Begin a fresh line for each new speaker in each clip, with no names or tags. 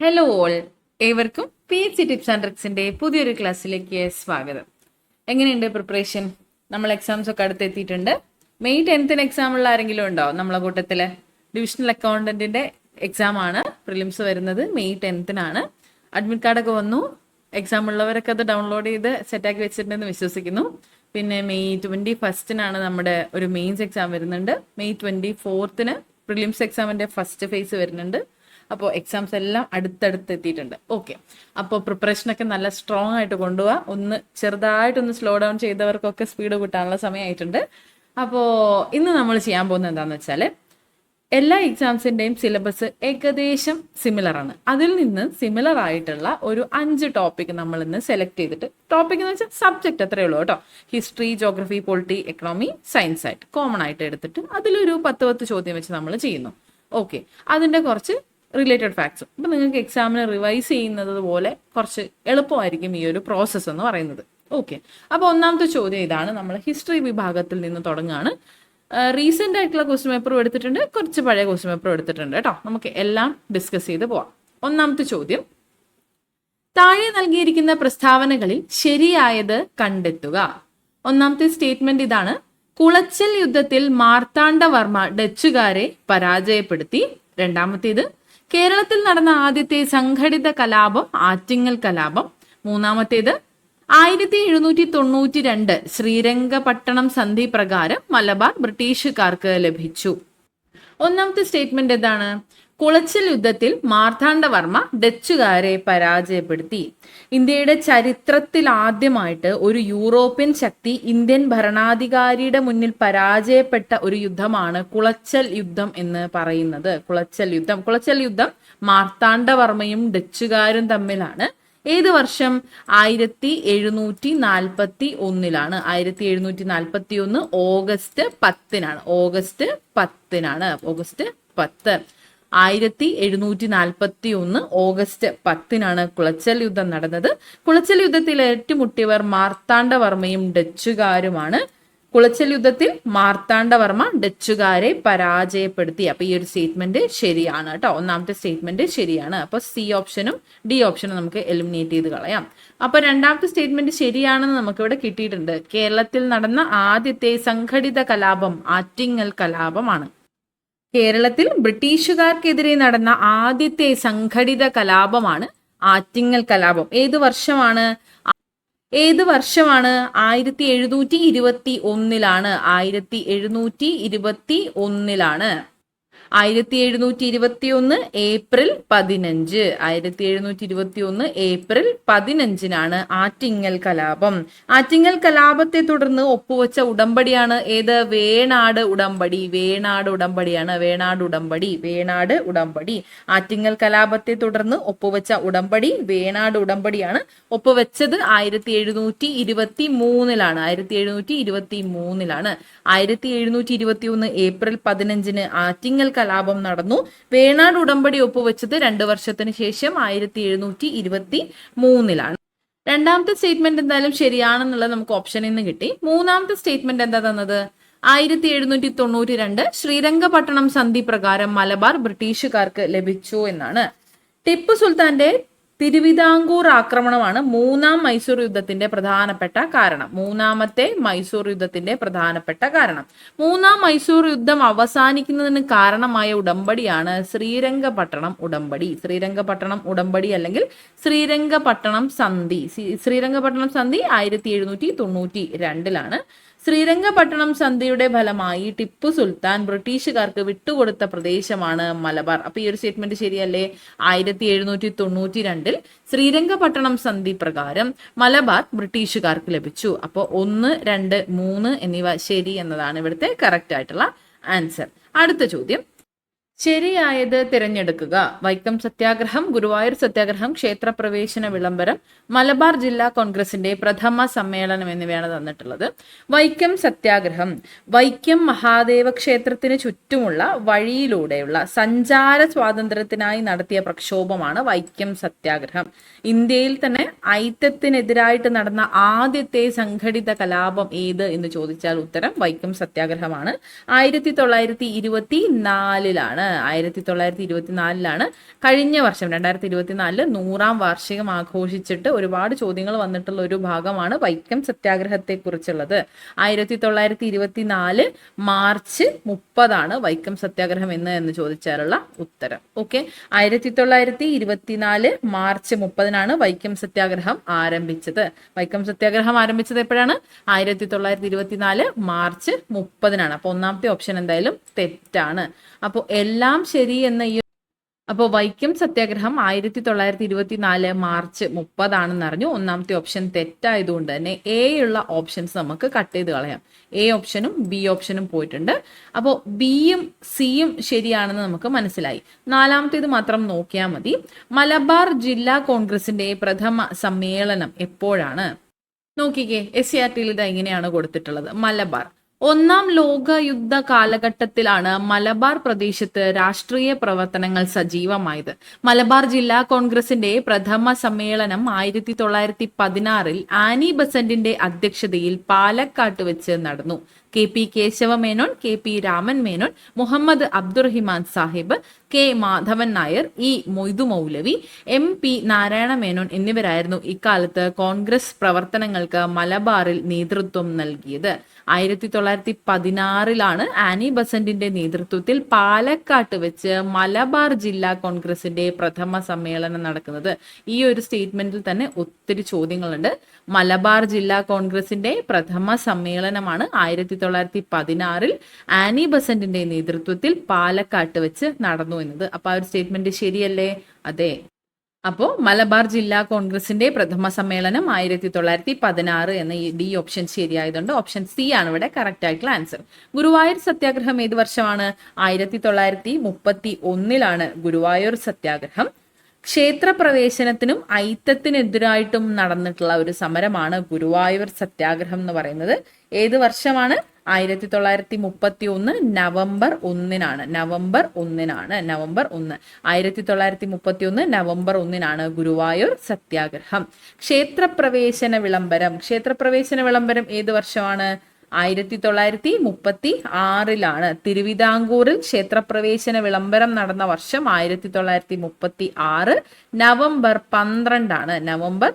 Hello all, ഏവർക്കും P H C tips and ട്രിക്സിന്റെ പുതിയൊരു ക്ലാസ്സിലേക്ക് സ്വാഗതം. എങ്ങനെയുണ്ട് പ്രിപ്പറേഷൻ? നമ്മൾ എക്സാംസ് ഒക്കെ അടുത്തെത്തിയിട്ടുണ്ട്. മെയ് 10th എക്സാം ഉള്ള ആരെങ്കിലും ഉണ്ടോ നമ്മളെ കൂട്ടത്തില്? ഡിവിഷണൽ അക്കൗണ്ടന്റിന്റെ എക്സാം ആണ്, പ്രിലിംസ് വരുന്നത് മെയ് 10th. അഡ്മിറ്റ് കാർഡൊക്കെ വന്നു. എക്സാം ഉള്ളവരൊക്കെ അത് ഡൗൺലോഡ് ചെയ്ത് സെറ്റാക്കി വെച്ചിട്ടുണ്ടെന്ന് വിശ്വസിക്കുന്നു. പിന്നെ മെയ് 21 നമ്മുടെ ഒരു മെയിൻസ് എക്സാം വരുന്നുണ്ട്. മെയ് 24 പ്രിലിംസ് എക്സാമിന്റെ ഫസ്റ്റ് ഫേസ് വരുന്നുണ്ട്. അപ്പോൾ എക്സാംസ് എല്ലാം അടുത്തടുത്ത് എത്തിയിട്ടുണ്ട്. ഓക്കെ, അപ്പോൾ പ്രിപ്പറേഷനൊക്കെ നല്ല സ്ട്രോങ് ആയിട്ട് കൊണ്ടുപോവാ. ചെറുതായിട്ടൊന്ന് സ്ലോ ഡൗൺ ചെയ്തവർക്കൊക്കെ സ്പീഡ് കൂട്ടാനുള്ള സമയമായിട്ടുണ്ട്. അപ്പോൾ ഇന്ന് നമ്മൾ ചെയ്യാൻ പോകുന്നത് എന്താണെന്ന് വെച്ചാൽ, എല്ലാ എക്സാംസിൻ്റെയും സിലബസ് ഏകദേശം സിമിലർ ആണ്. അതിൽ നിന്ന് സിമിലർ ആയിട്ടുള്ള ഒരു 5 ടോപ്പിക് നമ്മൾ ഇന്ന് സെലക്ട് ചെയ്തിട്ട്, ടോപ്പിക് എന്ന് വെച്ചാൽ സബ്ജക്റ്റ് അത്രയേ ഉള്ളൂ കേട്ടോ. History, geography, polity, economy, science ആയിട്ട് കോമൺ ആയിട്ട് എടുത്തിട്ട് അതിലൊരു 10 ചോദ്യം വെച്ച് നമ്മൾ ചെയ്യുന്നു. ഓക്കെ, അതിൻ്റെ കുറച്ച് റിലേറ്റഡ് ഫാക്ട്സും. അപ്പം നിങ്ങൾക്ക് എക്സാമിന് റിവൈസ് ചെയ്യുന്നത് പോലെ കുറച്ച് എളുപ്പമായിരിക്കും ഈ ഒരു പ്രോസസ്സ് എന്ന് പറയുന്നത്. ഓക്കെ, അപ്പോൾ ഒന്നാമത്തെ ചോദ്യം ഇതാണ്. നമ്മൾ ഹിസ്റ്ററി വിഭാഗത്തിൽ നിന്ന് തുടങ്ങുകയാണ്. റീസെൻ്റ് ആയിട്ടുള്ള ക്വസ്റ്റ്യൻ പേപ്പറും എടുത്തിട്ടുണ്ട്, കുറച്ച് പഴയ ക്വസ്റ്റ്യൻ പേപ്പറും എടുത്തിട്ടുണ്ട് കേട്ടോ. നമുക്ക് എല്ലാം ഡിസ്കസ് ചെയ്ത് പോവാം. ഒന്നാമത്തെ ചോദ്യം, താഴെ നൽകിയിരിക്കുന്ന പ്രസ്താവനകളിൽ ശരിയായത് കണ്ടെത്തുക. ഒന്നാമത്തെ സ്റ്റേറ്റ്മെന്റ് ഇതാണ്: കുളച്ചൽ യുദ്ധത്തിൽ മാർത്താണ്ഡവർമ്മ ഡച്ചുകാരെ പരാജയപ്പെടുത്തി. രണ്ടാമത്തേത്, കേരളത്തിൽ നടന്ന ആദ്യത്തെ സംഘടിത കലാപം ആറ്റിങ്ങൽ കലാപം. മൂന്നാമത്തേത്, 1792 ശ്രീരംഗപട്ടണം സന്ധി പ്രകാരം മലബാർ ബ്രിട്ടീഷുകാർക്ക് ലഭിച്ചു. ഒന്നാമത്തെ സ്റ്റേറ്റ്മെന്റ് എന്താണ്? കുളച്ചൽ യുദ്ധത്തിൽ മാർത്താണ്ഡവർമ്മ ഡച്ചുകാരെ പരാജയപ്പെടുത്തി. ഇന്ത്യയുടെ ചരിത്രത്തിൽ ആദ്യമായിട്ട് ഒരു യൂറോപ്യൻ ശക്തി ഇന്ത്യൻ ഭരണാധികാരിയുടെ മുന്നിൽ പരാജയപ്പെട്ട ഒരു യുദ്ധമാണ് കുളച്ചൽ യുദ്ധം എന്ന് പറയുന്നത്. കുളച്ചൽ യുദ്ധം മാർത്താണ്ഡവർമ്മയും ഡച്ചുകാരും തമ്മിലാണ്. ഏത് വർഷം? 1741. 1741 ഓഗസ്റ്റ് 10. ഓഗസ്റ്റ് 10. 1741 ഓഗസ്റ്റ് 10 കുളച്ചൽ യുദ്ധം നടന്നത്. കുളച്ചൽ യുദ്ധത്തിൽ ഏറ്റുമുട്ടിയവർ മാർത്താണ്ഡവർമ്മയും ഡച്ചുകാരുമാണ്. കുളച്ചൽ യുദ്ധത്തിൽ മാർത്താണ്ഡവർമ്മ ഡച്ചുകാരെ പരാജയപ്പെടുത്തി. അപ്പൊ ഈ ഒരു സ്റ്റേറ്റ്മെന്റ് ശരിയാണ് കേട്ടോ. ഒന്നാമത്തെ സ്റ്റേറ്റ്മെന്റ് ശരിയാണ്. അപ്പൊ സി ഓപ്ഷനും ഡി ഓപ്ഷനും നമുക്ക് എലിമിനേറ്റ് ചെയ്ത് കളയാം. അപ്പൊ രണ്ടാമത്തെ സ്റ്റേറ്റ്മെന്റ് ശരിയാണെന്ന് നമുക്ക് ഇവിടെ കിട്ടിയിട്ടുണ്ട്. കേരളത്തിൽ നടന്ന ആദ്യത്തെ സംഘടിത കലാപം ആറ്റിങ്ങൽ കലാപമാണ്. കേരളത്തിൽ ബ്രിട്ടീഷുകാർക്കെതിരെ നടന്ന ആദ്യത്തെ സംഘടിത കലാപമാണ് ആറ്റിങ്ങൽ കലാപം. ഏത് വർഷമാണ്? 1721. 1721 1721 ഏപ്രിൽ 15. 1721 ഏപ്രിൽ 15 ആറ്റിങ്ങൽ കലാപം. ആറ്റിങ്ങൽ കലാപത്തെ തുടർന്ന് ഒപ്പുവെച്ച ഉടമ്പടിയാണ് ഏത്? വേണാട് ഉടമ്പടി. വേണാട് ഉടമ്പടി. ആറ്റിങ്ങൽ കലാപത്തെ തുടർന്ന് ഒപ്പുവെച്ച ഉടമ്പടി വേണാട് ഉടമ്പടിയാണ്. ഒപ്പുവെച്ചത് 1723. 1723 ഏപ്രിൽ 15 ആറ്റിങ്ങൽ കലാപം നടന്നു. വേണാട് ഉടമ്പടി ഒപ്പുവെച്ചത് 2 വർഷത്തിന് ശേഷം 1723. രണ്ടാമത്തെ സ്റ്റേറ്റ്മെന്റ് എന്തായാലും ശരിയാണെന്നുള്ളത് നമുക്ക് ഓപ്ഷനിൽ നിന്ന് കിട്ടി. മൂന്നാമത്തെ സ്റ്റേറ്റ്മെന്റ് എന്താ തന്നത്? 1792 ശ്രീരംഗപട്ടണം സന്ധി പ്രകാരം മലബാർ ബ്രിട്ടീഷുകാർക്ക് ലഭിച്ചു എന്നാണ്. ടിപ്പു സുൽത്താന്റെ തിരുവിതാംകൂർ ആക്രമണമാണ് മൂന്നാമത്തെ മൈസൂർ യുദ്ധത്തിന്റെ പ്രധാനപ്പെട്ട കാരണം. മൂന്നാം മൈസൂർ യുദ്ധം അവസാനിക്കുന്നതിന് കാരണമായ ഉടമ്പടിയാണ് ശ്രീരംഗപട്ടണം ഉടമ്പടി അല്ലെങ്കിൽ ശ്രീരംഗപട്ടണം സന്ധി. 1792 ശ്രീരംഗപട്ടണം സന്ധിയുടെ ഫലമായി ടിപ്പു സുൽത്താൻ ബ്രിട്ടീഷുകാർക്ക് വിട്ടുകൊടുത്ത പ്രദേശമാണ് മലബാർ. അപ്പൊ ഈ ഒരു സ്റ്റേറ്റ്മെന്റ് ശരിയല്ലേ? 1792 ശ്രീരംഗപട്ടണം സന്ധി പ്രകാരം മലബാർ ബ്രിട്ടീഷുകാർക്ക് ലഭിച്ചു. അപ്പോൾ 1, 2, 3 എന്നിവ ശരി എന്നതാണ് ഇവിടുത്തെ കറക്റ്റ് ആയിട്ടുള്ള ആൻസർ. അടുത്ത ചോദ്യം, ശരിയായത് തിരഞ്ഞെടുക്കുക. വൈക്കം സത്യാഗ്രഹം, ഗുരുവായൂർ സത്യാഗ്രഹം, ക്ഷേത്രപ്രവേശന വിളംബരം, മലബാർ ജില്ലാ കോൺഗ്രസിന്റെ പ്രഥമ സമ്മേളനം എന്നിവയാണ് തന്നിട്ടുള്ളത്. വൈക്കം സത്യാഗ്രഹം വൈക്കം മഹാദേവ ക്ഷേത്രത്തിന് ചുറ്റുമുള്ള വഴിയിലൂടെയുള്ള സഞ്ചാര സ്വാതന്ത്ര്യത്തിനായി നടത്തിയ പ്രക്ഷോഭമാണ് വൈക്കം സത്യാഗ്രഹം. ഇന്ത്യയിൽ തന്നെ ഐക്യത്തിനെതിരായിട്ട് നടന്ന ആദ്യത്തെ സംഘടിത കലാപം ഏത് എന്ന് ചോദിച്ചാൽ ഉത്തരം വൈക്കം സത്യാഗ്രഹമാണ്. 1924 1924 കഴിഞ്ഞ വർഷം 2024 100-ാം വാർഷികം ആഘോഷിച്ചിട്ട് ഒരുപാട് ചോദ്യങ്ങൾ വന്നിട്ടുള്ള ഒരു ഭാഗമാണ് വൈക്കം സത്യാഗ്രഹത്തെ കുറിച്ചുള്ളത്. 1924 മാർച്ച് 30 വൈക്കം സത്യാഗ്രഹം എന്ന് ചോദിച്ചാലുള്ള ഉത്തരം. ഓക്കെ, 1924 മാർച്ച് 30 വൈക്കം സത്യാഗ്രഹം ആരംഭിച്ചത്. വൈക്കം സത്യാഗ്രഹം ആരംഭിച്ചത് എപ്പോഴാണ്? 1924 മാർച്ച് 30. അപ്പൊ ഒന്നാമത്തെ ഓപ്ഷൻ എന്തായാലും തെറ്റാണ്. അപ്പോൾ എല്ലാം ശരി എന്ന അപ്പോൾ വൈക്കം സത്യാഗ്രഹം 1924 മാർച്ച് 30 അറിഞ്ഞു. ഒന്നാമത്തെ ഓപ്ഷൻ തെറ്റായതുകൊണ്ട് തന്നെ എ ഉള്ള ഓപ്ഷൻസ് നമുക്ക് കട്ട് ചെയ്ത് കളയാം. എ ഓപ്ഷനും ബി ഓപ്ഷനും പോയിട്ടുണ്ട്. അപ്പോൾ ബിയും സിയും ശരിയാണെന്ന് നമുക്ക് മനസ്സിലായി. നാലാമത്തേത് മാത്രം നോക്കിയാൽ മതി. മലബാർ ജില്ലാ കോൺഗ്രസിന്റെ പ്രഥമ സമ്മേളനം എപ്പോഴാണ്? നോക്കിക്കേ, SCRT-യിൽ ഇത് എങ്ങനെയാണ് കൊടുത്തിട്ടുള്ളത്. മലബാർ 1-ാം ലോകയുദ്ധ കാലഘട്ടത്തിലാണ് മലബാർ പ്രദേശത്ത് രാഷ്ട്രീയ പ്രവർത്തനങ്ങൾ സജീവമായത്. മലബാർ ജില്ലാ കോൺഗ്രസിന്റെ പ്രഥമ സമ്മേളനം 1916 ആനി ബസന്റിന്റെ അധ്യക്ഷതയിൽ പാലക്കാട്ട് വെച്ച് നടന്നു. KP Kesava Menon, KP Raman Menon, Muhammad Abdurahiman Sahib, K Madhavan Nair, E Moidu മൗലവി, MP നാരായണ മേനോൻ എന്നിവരായിരുന്നു ഇക്കാലത്ത് കോൺഗ്രസ് പ്രവർത്തനങ്ങൾക്ക് മലബാറിൽ നേതൃത്വം നൽകിയത്. 1916 ആനി ബസന്റിന്റെ നേതൃത്വത്തിൽ പാലക്കാട്ട് വെച്ച് മലബാർ ജില്ലാ കോൺഗ്രസിന്റെ പ്രഥമ സമ്മേളനം നടക്കുന്നത്. ഈ ഒരു സ്റ്റേറ്റ്മെന്റിൽ തന്നെ ഒത്തിരി ചോദ്യങ്ങളുണ്ട്. മലബാർ ജില്ലാ കോൺഗ്രസിന്റെ പ്രഥമ സമ്മേളനമാണ് 1916 ആനി ബസന്റിന്റെ നേതൃത്വത്തിൽ പാലക്കാട്ട് വെച്ച് നടന്നു എന്നത്. അപ്പൊ ആ ഒരു സ്റ്റേറ്റ്മെന്റ് ശരിയല്ലേ? അതെ. അപ്പോൾ മലബാർ ജില്ലാ കോൺഗ്രസിന്റെ പ്രഥമ സമ്മേളനം 1916 എന്ന ഡി ഓപ്ഷൻ ശരിയായതുകൊണ്ട് ഓപ്ഷൻ സി ആണ് ഇവിടെ കറക്റ്റ് ആയിട്ടുള്ള ആൻസർ. ഗുരുവായൂർ സത്യാഗ്രഹം ഏത് വർഷമാണ്? 1931 ഗുരുവായൂർ സത്യാഗ്രഹം. ക്ഷേത്രപ്രവേശനത്തിനും ഐത്തത്തിനെതിരായിട്ടും നടന്നിട്ടുള്ള ഒരു സമരമാണ് ഗുരുവായൂർ സത്യാഗ്രഹം എന്ന് പറയുന്നത്. ഏത് വർഷമാണ്? 1931 നവംബർ 1 നവംബർ 1 1931 നവംബർ 1 ഗുരുവായൂർ സത്യാഗ്രഹം. ക്ഷേത്രപ്രവേശന വിളംബരം ഏത് വർഷമാണ്? 1936 തിരുവിതാംകൂറിൽ ക്ഷേത്രപ്രവേശന വിളംബരം നടന്ന വർഷം 1936 നവംബർ 12 നവംബർ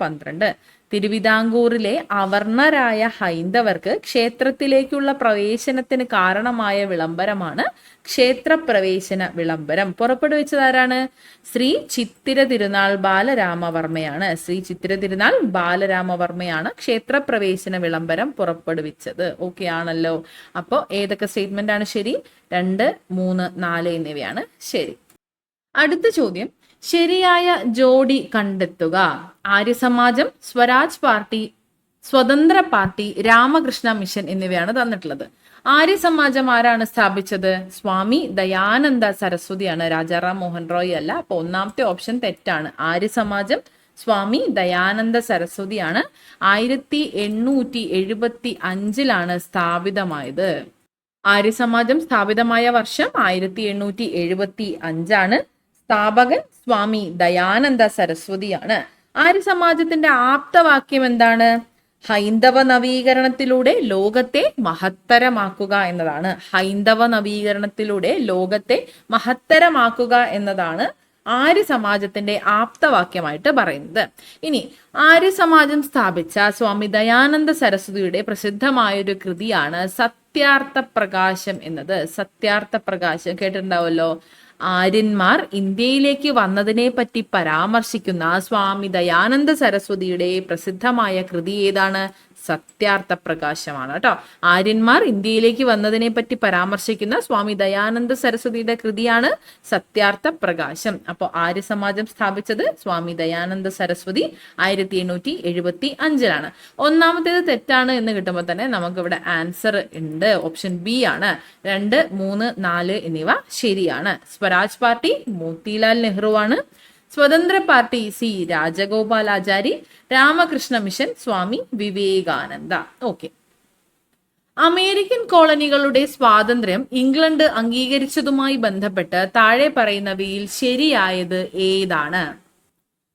12. തിരുവിതാംകൂറിലെ അവർണരായ ഹൈന്ദവർക്ക് ക്ഷേത്രത്തിലേക്കുള്ള പ്രവേശനത്തിന് കാരണമായ വിളംബരമാണ് ക്ഷേത്രപ്രവേശന വിളംബരം. പുറപ്പെടുവിച്ചതാരാണ്? ശ്രീ ചിത്തിര തിരുനാൾ ബാലരാമവർമ്മയാണ്. ക്ഷേത്രപ്രവേശന വിളംബരം പുറപ്പെടുവിച്ചത്. ഓക്കെ ആണല്ലോ. അപ്പോൾ ഏതൊക്കെ സ്റ്റേറ്റ്മെന്റ് ആണ് ശരി? 2, 3, 4 എന്നിവയാണ് ശരി. അടുത്ത ചോദ്യം, ശരിയായ ജോഡി കണ്ടെത്തുക. ആര്യസമാജം, സ്വരാജ് പാർട്ടി, സ്വതന്ത്ര പാർട്ടി, രാമകൃഷ്ണ മിഷൻ എന്നിവയാണ് തന്നിട്ടുള്ളത്. ആര്യസമാജം ആരാണ് സ്ഥാപിച്ചത്? സ്വാമി ദയാനന്ദ സരസ്വതിയാണ്. രാജാറാം മോഹൻ റോയ് അല്ല. അപ്പൊ ഒന്നാമത്തെ ഓപ്ഷൻ തെറ്റാണ്. ആര്യസമാജം സ്വാമി ദയാനന്ദ സരസ്വതിയാണ്. 1875 സ്ഥാപിതമായത്. ആര്യസമാജം സ്ഥാപിതമായ വർഷം 1875. സ്ഥാപകൻ സ്വാമി ദയാനന്ദ സരസ്വതിയാണ്. ആര്യസമാജത്തിന്റെ ആപ്തവാക്യം എന്താണ്? ഹൈന്ദവ നവീകരണത്തിലൂടെ ലോകത്തെ മഹത്തരമാക്കുക എന്നതാണ്. ഹൈന്ദവ നവീകരണത്തിലൂടെ ലോകത്തെ മഹത്തരമാക്കുക എന്നതാണ് ആര്യസമാജത്തിന്റെ ആപ്തവാക്യമായിട്ട് പറയുന്നത്. ഇനി ആര്യസമാജം സ്ഥാപിച്ച സ്വാമി ദയാനന്ദ സരസ്വതിയുടെ പ്രസിദ്ധമായൊരു കൃതിയാണ് സത്യാർത്ഥ പ്രകാശം എന്നത്. സത്യാർത്ഥ പ്രകാശം കേട്ടിട്ടുണ്ടാവല്ലോ. ആര്യന്മാർ ഇന്ത്യയിലേക്ക് വന്നതിനെ പറ്റി പരാമർശിക്കുന്ന സ്വാമി ദയാനന്ദ സരസ്വതിയുടെ പ്രസിദ്ധമായ കൃതി ഏതാണ്? സത്യാർത്ഥ പ്രകാശമാണ് കേട്ടോ. ആര്യന്മാർ ഇന്ത്യയിലേക്ക് വന്നതിനെ പറ്റി പരാമർശിക്കുന്ന സ്വാമി ദയാനന്ദ സരസ്വതിയുടെ കൃതിയാണ് സത്യാർത്ഥ പ്രകാശം. അപ്പോൾ ആര്യസമാജം സ്ഥാപിച്ചത് സ്വാമി ദയാനന്ദ സരസ്വതി 1875. ഒന്നാമത്തേത് തെറ്റാണ് എന്ന് കിട്ടുമ്പോൾ തന്നെ നമുക്ക് ഇവിടെ ആൻസർ ഉണ്ട്. ഓപ്ഷൻ ബി ആണ്. 2, 3, 4 എന്നിവ ശരിയാണ്. സ്വരാജ് പാർട്ടി മോത്തിലാൽ നെഹ്റു ആണ്. Swatantra party C Rajagopalachari. Ramakrishna mission Swami Vivekananda. Okay. American കോളനികളുടെ സ്വാതന്ത്ര്യം ഇംഗ്ലണ്ട് അംഗീകരിച്ചതുമായി ബന്ധപ്പെട്ട് താഴെ പറയുന്നവയിൽ ശരിയായത് ഏതാണ്?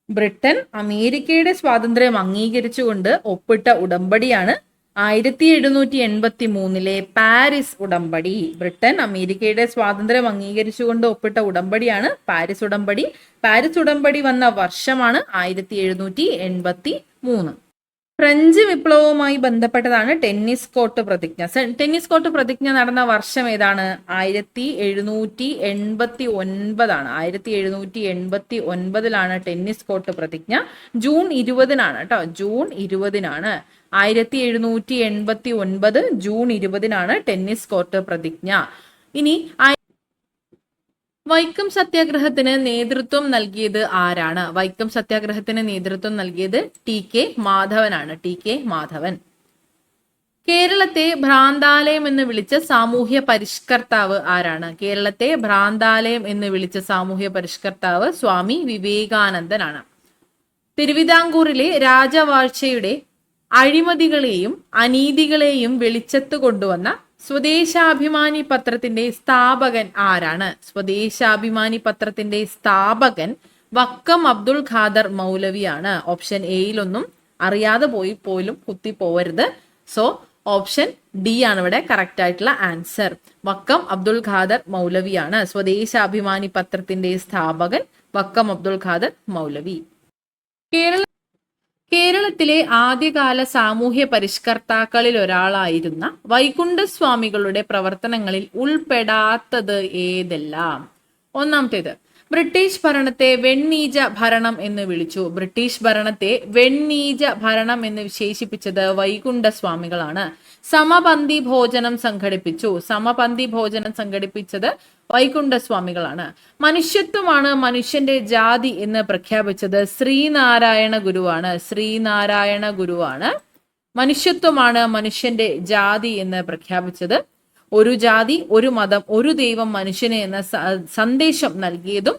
ബ്രിട്ടൻ അമേരിക്കയുടെ സ്വാതന്ത്ര്യം അംഗീകരിച്ചുകൊണ്ട് ഒപ്പിട്ട ഉടമ്പടിയാണ് 1783 പാരീസ് ഉടമ്പടി. ബ്രിട്ടൻ അമേരിക്കയുടെ സ്വാതന്ത്ര്യം അംഗീകരിച്ചുകൊണ്ട് ഒപ്പിട്ട ഉടമ്പടിയാണ് പാരീസ് ഉടമ്പടി. പാരീസ് ഉടമ്പടി വന്ന വർഷമാണ് 1783. ഫ്രഞ്ച് വിപ്ലവവുമായി ബന്ധപ്പെട്ടതാണ് ടെന്നീസ് കോർട്ട് പ്രതിജ്ഞ. ടെന്നീസ് കോർട്ട് പ്രതിജ്ഞ നടന്ന വർഷം ഏതാണ്? 1789 ആണ്. 1789 ടെന്നീസ് കോർട്ട് പ്രതിജ്ഞ. ജൂൺ 20 കേട്ടോ. ജൂൺ 20 1789 ജൂൺ 20 ടെന്നീസ് കോർട്ട് പ്രതിജ്ഞ. ഇനി വൈക്കം സത്യാഗ്രഹത്തിന് നേതൃത്വം നൽകിയത് ആരാണ്? വൈക്കം സത്യാഗ്രഹത്തിന് നേതൃത്വം നൽകിയത് ടി.കെ. മാധവനാണ്. ടി.കെ. മാധവൻ. കേരളത്തെ ഭ്രാന്താലയം എന്ന് വിളിച്ച സാമൂഹ്യ പരിഷ്കർത്താവ് ആരാണ്? കേരളത്തെ ഭ്രാന്താലയം എന്ന് വിളിച്ച സാമൂഹ്യ പരിഷ്കർത്താവ് സ്വാമി വിവേകാനന്ദനാണ്. തിരുവിതാംകൂറിലെ രാജവാഴ്ചയുടെ അഴിമതികളെയും അനീതികളെയും വെളിച്ചത്ത് കൊണ്ടുവന്ന സ്വദേശാഭിമാനി പത്രത്തിന്റെ സ്ഥാപകൻ ആരാണ്? സ്വദേശാഭിമാനി പത്രത്തിന്റെ സ്ഥാപകൻ വക്കം അബ്ദുൾ ഖാദർ മൗലവിയാണ്. ഓപ്ഷൻ എയിലൊന്നും അറിയാതെ പോലും കുത്തി പോവരുത്. സോ ഓപ്ഷൻ ഡി ആണ് ഇവിടെ കറക്റ്റ് ആയിട്ടുള്ള ആൻസർ. വക്കം അബ്ദുൾ ഖാദർ മൗലവിയാണ് സ്വദേശാഭിമാനി പത്രത്തിന്റെ സ്ഥാപകൻ. വക്കം അബ്ദുൾ ഖാദർ മൗലവി. കേരളത്തിലെ ആദ്യകാല സാമൂഹ്യ പരിഷ്കർത്താക്കളിൽ ഒരാളായിരുന്ന വൈകുണ്ഠസ്വാമികളുടെ പ്രവർത്തനങ്ങളിൽ ഉൾപ്പെടാത്തത് ഏതെല്ലാം? ഒന്നാമത്തേത്, ബ്രിട്ടീഷ് ഭരണത്തെ വെണ്ണീജ ഭരണം എന്ന് വിളിച്ചു. ബ്രിട്ടീഷ് ഭരണത്തെ വെണ്ണീജ ഭരണം എന്ന് വിശേഷിപ്പിച്ചത് വൈകുണ്ഠസ്വാമികളാണ്. സമപന്തി ഭോജനം സംഘടിപ്പിച്ചു. സമപന്തി ഭോജനം സംഘടിപ്പിച്ചത് വൈകുണ്ഠസ്വാമികളാണ്. മനുഷ്യത്വമാണ് മനുഷ്യന്റെ ജാതി എന്ന് പ്രഖ്യാപിച്ചത് ശ്രീനാരായണ ഗുരുവാണ്. ശ്രീനാരായണ ഗുരുവാണ് മനുഷ്യത്വമാണ് മനുഷ്യന്റെ ജാതി എന്ന് പ്രഖ്യാപിച്ചത്. ഒരു ജാതി, ഒരു മതം, ഒരു ദൈവം മനുഷ്യന് എന്ന സന്ദേശം നൽകിയതും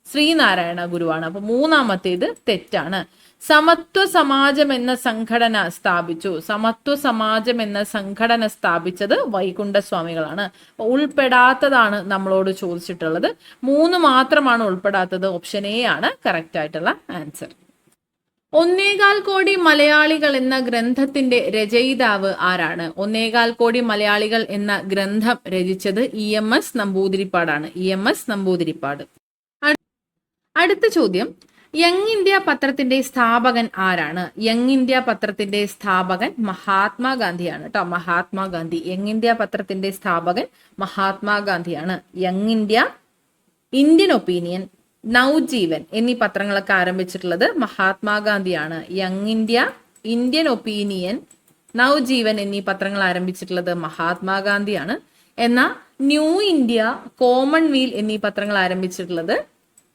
ശ്രീനാരായണ ഗുരുവാണ്. അപ്പൊ മൂന്നാമത്തേത് തെറ്റാണ്. സമത്വ സമാജം എന്ന സംഘടന സ്ഥാപിച്ചു. സമത്വ സമാജം എന്ന സംഘടന സ്ഥാപിച്ചത് വൈകുണ്ഠസ്വാമികളാണ്. ഉൾപ്പെടാത്തതാണ് നമ്മളോട് ചോദിച്ചിട്ടുള്ളത്. 3 മാത്രമാണ് ഉൾപ്പെടാത്തത്. ഓപ്ഷൻ എ ആണ് കറക്റ്റ് ആയിട്ടുള്ള ആൻസർ. 1.25 കോടി മലയാളികൾ എന്ന ഗ്രന്ഥത്തിന്റെ രചയിതാവ് ആരാണ്? 1.25 കോടി മലയാളികൾ എന്ന ഗ്രന്ഥം രചിച്ചത് EMS നമ്പൂതിരിപ്പാടാണ്. EMS നമ്പൂതിരിപ്പാട്. അടുത്ത ചോദ്യം, യങ് ഇന്ത്യ പത്രത്തിന്റെ സ്ഥാപകൻ ആരാണ്? യങ് ഇന്ത്യ പത്രത്തിന്റെ സ്ഥാപകൻ മഹാത്മാഗാന്ധിയാണ് കേട്ടോ. മഹാത്മാഗാന്ധി. യങ് ഇന്ത്യ പത്രത്തിന്റെ സ്ഥാപകൻ മഹാത്മാഗാന്ധിയാണ്. Young India, Indian opinion, Navajivan എന്നീ പത്രങ്ങളൊക്കെ ആരംഭിച്ചിട്ടുള്ളത് മഹാത്മാഗാന്ധിയാണ്. Young India, Indian opinion, Navajivan എന്നീ പത്രങ്ങൾ ആരംഭിച്ചിട്ടുള്ളത് മഹാത്മാഗാന്ധിയാണ്. എന്നാൽ ന്യൂ ഇന്ത്യ, കോമൺവീൽ എന്നീ പത്രങ്ങൾ ആരംഭിച്ചിട്ടുള്ളത്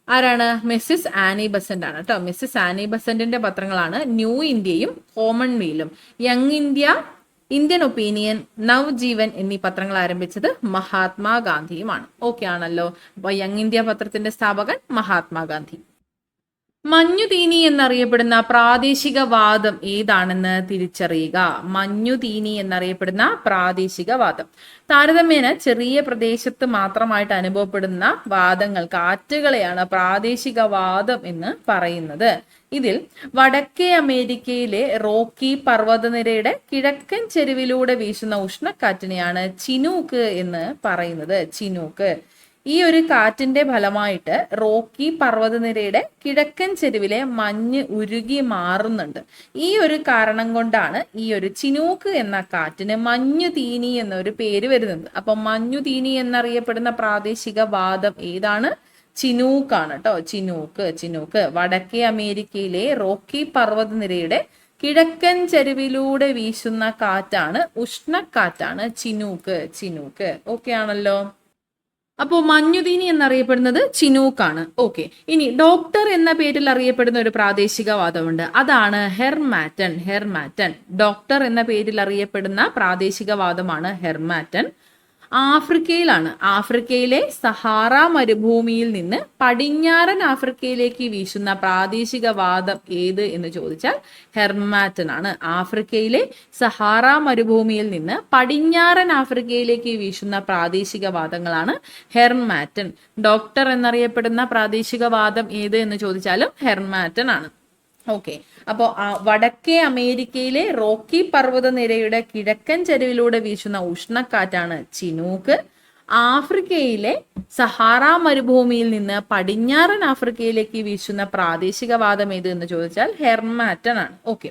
ആരാണ്? മിസ്സിസ് ആനി ബസന്റ് ആണ് കേട്ടോ. മിസ്സിസ് ആനി ബസന്റിന്റെ പത്രങ്ങളാണ് ന്യൂ ഇന്ത്യയും കോമൺവീലും. Young India, Indian opinion, Navajivan എന്നീ പത്രങ്ങൾ ആരംഭിച്ചത് മഹാത്മാഗാന്ധിയുമാണ്. ഓക്കെ ആണല്ലോ. അപ്പൊ യങ് ഇന്ത്യ പത്രത്തിന്റെ സ്ഥാപകൻ മഹാത്മാഗാന്ധി. മഞ്ഞുതീനി എന്നറിയപ്പെടുന്ന പ്രാദേശികവാദം ഏതാണെന്ന് തിരിച്ചറിയുക. മഞ്ഞുതീനി എന്നറിയപ്പെടുന്ന പ്രാദേശികവാദം താരതമ്യേന ചെറിയ പ്രദേശത്ത് മാത്രമായിട്ട് അനുഭവപ്പെടുന്ന വാദങ്ങൾ, കാറ്റുകളെയാണ് പ്രാദേശികവാദം എന്ന് പറയുന്നത്. ഇതിൽ വടക്കേ അമേരിക്കയിലെ റോക്കി പർവ്വതനിരയുടെ കിഴക്കൻ ചെരുവിലൂടെ വീശുന്ന ഉഷ്ണക്കാറ്റിനെയാണ് ചിനൂക്ക് എന്ന് പറയുന്നത്. ചിനൂക്ക്. ഈ ഒരു കാറ്റിന്റെ ഫലമായിട്ട് റോക്കി പർവ്വതനിരയുടെ കിഴക്കൻ ചെരുവിലെ മഞ്ഞ് ഉരുകി മാറുന്നുണ്ട്. ഈ ഒരു കാരണം കൊണ്ടാണ് ഈ ഒരു ചിനൂക്ക് എന്ന കാറ്റിന് മഞ്ഞുതീനി എന്നൊരു പേര് വരുന്നത്. അപ്പൊ മഞ്ഞുതീനി എന്നറിയപ്പെടുന്ന പ്രാദേശിക വാദം ഏതാണ്? ചിനൂക്കാണ് കേട്ടോ. ചിനൂക്ക്. ചിനൂക്ക് വടക്കേ അമേരിക്കയിലെ റോക്കി പർവ്വതനിരയുടെ കിഴക്കൻ ചെരുവിലൂടെ വീശുന്ന കാറ്റാണ്, ഉഷ്ണക്കാറ്റാണ് ചിനൂക്ക്. ചിനൂക്ക്. ഓക്കെ ആണല്ലോ. അപ്പോൾ മഞ്ഞുതീനി എന്നറിയപ്പെടുന്നത് ചിനൂക്കാണ്. ഓക്കെ. ഇനി ഡോക്ടർ എന്ന പേരിൽ അറിയപ്പെടുന്ന ഒരു പ്രാദേശികവാദമുണ്ട്. അതാണ് ഹെർമാറ്റൻ. ഹെർമാറ്റൻ. ഡോക്ടർ എന്ന പേരിൽ അറിയപ്പെടുന്ന പ്രാദേശികവാദമാണ് ഹെർമാറ്റൻ. ആഫ്രിക്കയിലാണ്. ആഫ്രിക്കയിലെ സഹാറ മരുഭൂമിയിൽ നിന്ന് പടിഞ്ഞാറൻ ആഫ്രിക്കയിലേക്ക് വീശുന്ന പ്രാദേശികവാദം ഏത് എന്ന് ചോദിച്ചാൽ ഹെർമാറ്റൻ ആണ്. ആഫ്രിക്കയിലെ സഹാറ മരുഭൂമിയിൽ നിന്ന് പടിഞ്ഞാറൻ ആഫ്രിക്കയിലേക്ക് വീശുന്ന പ്രാദേശികവാദങ്ങളാണ് ഹെർമാറ്റൻ. ഡോക്ടർ എന്നറിയപ്പെടുന്ന പ്രാദേശികവാദം ഏത് എന്ന് ചോദിച്ചാലും ഹെർമാറ്റൻ ആണ്. ഓക്കെ. അപ്പോൾ വടക്കേ അമേരിക്കയിലെ റോക്കി പർവ്വതനിരയുടെ കിഴക്കൻ ചരിവിലൂടെ വീശുന്ന ഉഷ്ണക്കാറ്റാണ് ചിനൂക്ക്. ആഫ്രിക്കയിലെ സഹാറ മരുഭൂമിയിൽ നിന്ന് പടിഞ്ഞാറൻ ആഫ്രിക്കയിലേക്ക് വീശുന്ന പ്രാദേശിക വാദം ഏത് എന്ന് ചോദിച്ചാൽ ഹെർമാറ്റൻ ആണ്. ഓക്കെ.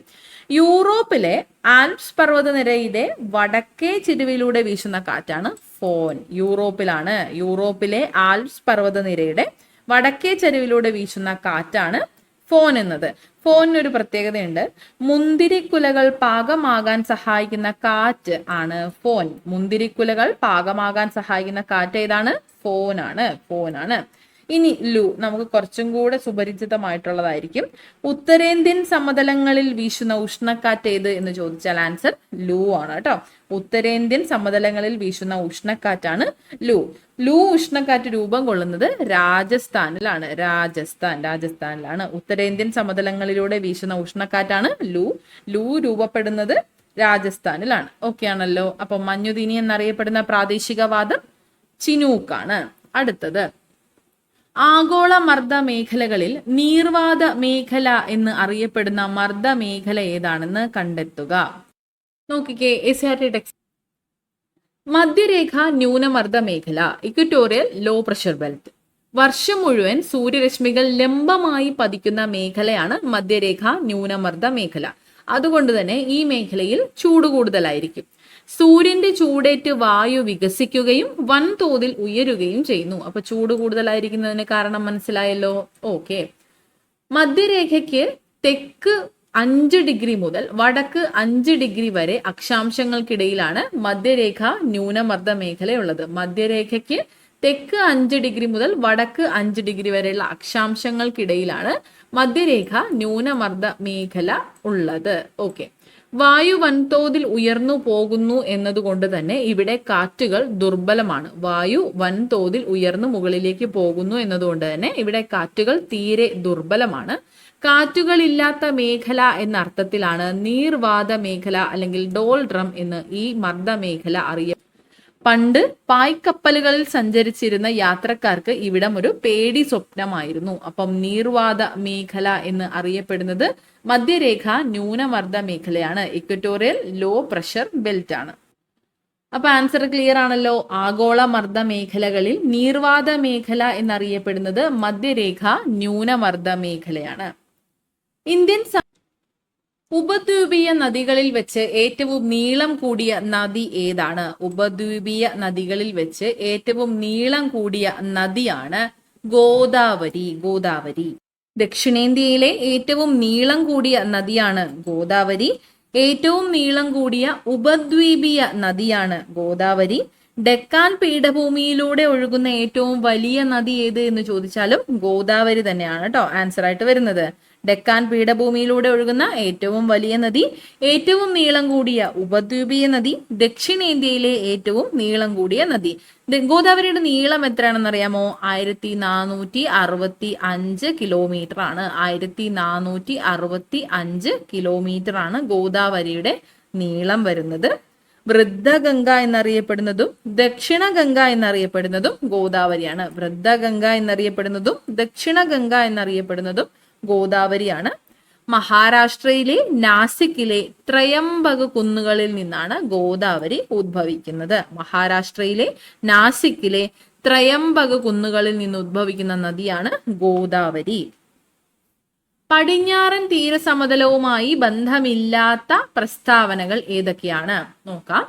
യൂറോപ്പിലെ ആൽപ്സ് പർവ്വതനിരയുടെ വടക്കേ ചരിവിലൂടെ വീശുന്ന കാറ്റാണ് ഫോൻ. യൂറോപ്പിലെ ആൽപ്സ് പർവ്വതനിരയുടെ വടക്കേ ചരിവിലൂടെ വീശുന്ന കാറ്റാണ് ഫോൻ എന്നത്. ഫോനിനൊരു പ്രത്യേകതയുണ്ട്. മുന്തിരിക്കുലകൾ പാകമാകാൻ സഹായിക്കുന്ന കാറ്റ് ആണ് ഫോൻ. മുന്തിരിക്കുലകൾ പാകമാകാൻ സഹായിക്കുന്ന കാറ്റ് ഏതാണ്? ഫോനാണ്. ഇനി ലു നമുക്ക് കുറച്ചും കൂടെ സുപരിചിതമായിട്ടുള്ളതായിരിക്കും. ഉത്തരേന്ത്യൻ സമതലങ്ങളിൽ വീശുന്ന ഉഷ്ണക്കാറ്റ് ഏത് എന്ന് ചോദിച്ചാൽ ആൻസർ ലു ആണ് കേട്ടോ. ഉത്തരേന്ത്യൻ സമതലങ്ങളിൽ വീശുന്ന ഉഷ്ണക്കാറ്റാണ് ലു. ലു ഉഷ്ണക്കാറ്റ് രൂപം കൊള്ളുന്നത് രാജസ്ഥാനിലാണ്. ഉത്തരേന്ത്യൻ സമതലങ്ങളിലൂടെ വീശുന്ന ഉഷ്ണക്കാറ്റാണ് ലു. ലു രൂപപ്പെടുന്നത് രാജസ്ഥാനിലാണ്. ഓക്കെ ആണല്ലോ. അപ്പൊ മഞ്ഞുതിനി എന്നറിയപ്പെടുന്ന പ്രാദേശികവാദം ചിനൂക്കാണ്. അടുത്തത്, ആഗോള മർദ്ദ മേഖലകളിൽ നീർവാത മേഖല എന്ന് അറിയപ്പെടുന്ന മർദ്ദ മേഖല ഏതാണെന്ന് കണ്ടെത്തുക. നോക്കിക്കേ, SRT ടെക്സ്റ്റ്. മധ്യരേഖ ന്യൂനമർദ്ദ മേഖല, ഇക്വറ്റോറിയൽ ലോ പ്രഷർ ബെൽറ്റ്. വർഷം മുഴുവൻ സൂര്യരശ്മികൾ ലംബമായി പതിക്കുന്ന മേഖലയാണ് മധ്യരേഖ ന്യൂനമർദ്ദ മേഖല. അതുകൊണ്ട് തന്നെ ഈ മേഖലയിൽ ചൂട് കൂടുതലായിരിക്കും. സൂര്യന്റെ ചൂടേറ്റ് വായു വികസിക്കുകയും വൻതോതിൽ ഉയരുകയും ചെയ്യുന്നു. അപ്പൊ ചൂട് കൂടുതലായിരിക്കുന്നതിന് കാരണം മനസ്സിലായല്ലോ. ഓക്കെ. മധ്യരേഖയ്ക്ക് തെക്ക് 5 ഡിഗ്രി മുതൽ വടക്ക് 5 ഡിഗ്രി വരെ അക്ഷാംശങ്ങൾക്കിടയിലാണ് മധ്യരേഖ ന്യൂനമർദ്ദ മേഖലയുള്ളത്. മധ്യരേഖയ്ക്ക് തെക്ക് 5 ഡിഗ്രി മുതൽ വടക്ക് 5 ഡിഗ്രി വരെയുള്ള അക്ഷാംശങ്ങൾക്കിടയിലാണ് മധ്യരേഖ ന്യൂനമർദ്ദ മേഖല ഉള്ളത്. ഓക്കെ. വായു വൻതോതിൽ ഉയർന്നു പോകുന്നു എന്നതുകൊണ്ട് തന്നെ ഇവിടെ കാറ്റുകൾ ദുർബലമാണ്. വായു വൻതോതിൽ ഉയർന്നു മുകളിലേക്ക് പോകുന്നു എന്നതുകൊണ്ട് തന്നെ ഇവിടെ കാറ്റുകൾ തീരെ ദുർബലമാണ്. കാറ്റുകളില്ലാത്ത മേഖല എന്ന അർത്ഥത്തിലാണ് നീർവാത മേഖല അല്ലെങ്കിൽ ഡോൾഡ്രം എന്ന് ഈ മർദ്ദ മേഖല അറിയപ്പെടുന്നത്. പണ്ട് പായ്ക്കപ്പലുകളിൽ സഞ്ചരിച്ചിരുന്ന യാത്രക്കാർക്ക് ഇവിടം ഒരു പേടി സ്വപ്നമായിരുന്നു. അപ്പം നീർവാത മേഖല എന്ന് അറിയപ്പെടുന്നത് മധ്യരേഖ ന്യൂനമർദ്ദ മേഖലയാണ്. ഇക്വറ്റോറിയൽ ലോ പ്രഷർ ബെൽറ്റ് ആണ്. അപ്പൊ ആൻസർ ക്ലിയർ ആണല്ലോ. ആഗോള മർദ്ദ മേഖലകളിൽ നീർവാത മേഖല എന്നറിയപ്പെടുന്നത് മധ്യരേഖ ന്യൂനമർദ്ദ മേഖലയാണ്. ഇന്ത്യൻ ഉപദ്വീപീയ നദികളിൽ വെച്ച് ഏറ്റവും നീളം കൂടിയ നദി ഏതാണ്? ഉപദ്വീപീയ നദികളിൽ വെച്ച് ഏറ്റവും നീളം കൂടിയ നദിയാണ് ഗോദാവരി. ദക്ഷിണേന്ത്യയിലെ ഏറ്റവും നീളം കൂടിയ നദിയാണ് ഗോദാവരി. ഏറ്റവും നീളം കൂടിയ ഉപദ്വീപീയ നദിയാണ് ഗോദാവരി. ഡെക്കാൻ പീഠഭൂമിയിലൂടെ ഒഴുകുന്ന ഏറ്റവും വലിയ നദി ഏത് എന്ന് ചോദിച്ചാലും ഗോദാവരി തന്നെയാണ് കേട്ടോ ആൻസർ ആയിട്ട് വരുന്നത്. ഡെക്കാൻ പീഠഭൂമിയിലൂടെ ഒഴുകുന്ന ഏറ്റവും വലിയ നദി, ഏറ്റവും നീളം കൂടിയ ഉപദ്വീപീയ നദി, ദക്ഷിണേന്ത്യയിലെ ഏറ്റവും നീളം കൂടിയ നദി. ഗോദാവരിയുടെ നീളം എത്രയാണെന്ന് അറിയാമോ? 1465 കിലോമീറ്റർ ആണ്. 1465 കിലോമീറ്റർ ആണ് ഗോദാവരിയുടെ നീളം വരുന്നത്. വൃദ്ധഗംഗ എന്നറിയപ്പെടുന്നതും ദക്ഷിണഗംഗ എന്നറിയപ്പെടുന്നതും ഗോദാവരിയാണ്. വൃദ്ധഗംഗ എന്നറിയപ്പെടുന്നതും ദക്ഷിണഗംഗ എന്നറിയപ്പെടുന്നതും ഗോദാവരിയാണ്. മഹാരാഷ്ട്രയിലെ നാസിക്കിലെ ത്രയംബക് കുന്നുകളിൽ നിന്നാണ് ഗോദാവരി ഉദ്ഭവിക്കുന്നത്. മഹാരാഷ്ട്രയിലെ നാസിക്കിലെ ത്രയംബക് കുന്നുകളിൽ നിന്ന് ഉദ്ഭവിക്കുന്ന നദിയാണ് ഗോദാവരി. പടിഞ്ഞാറൻ തീരസമതലവുമായി ബന്ധമില്ലാത്ത പ്രസ്താവനകൾ ഏതൊക്കെയാണ് നോക്കാം.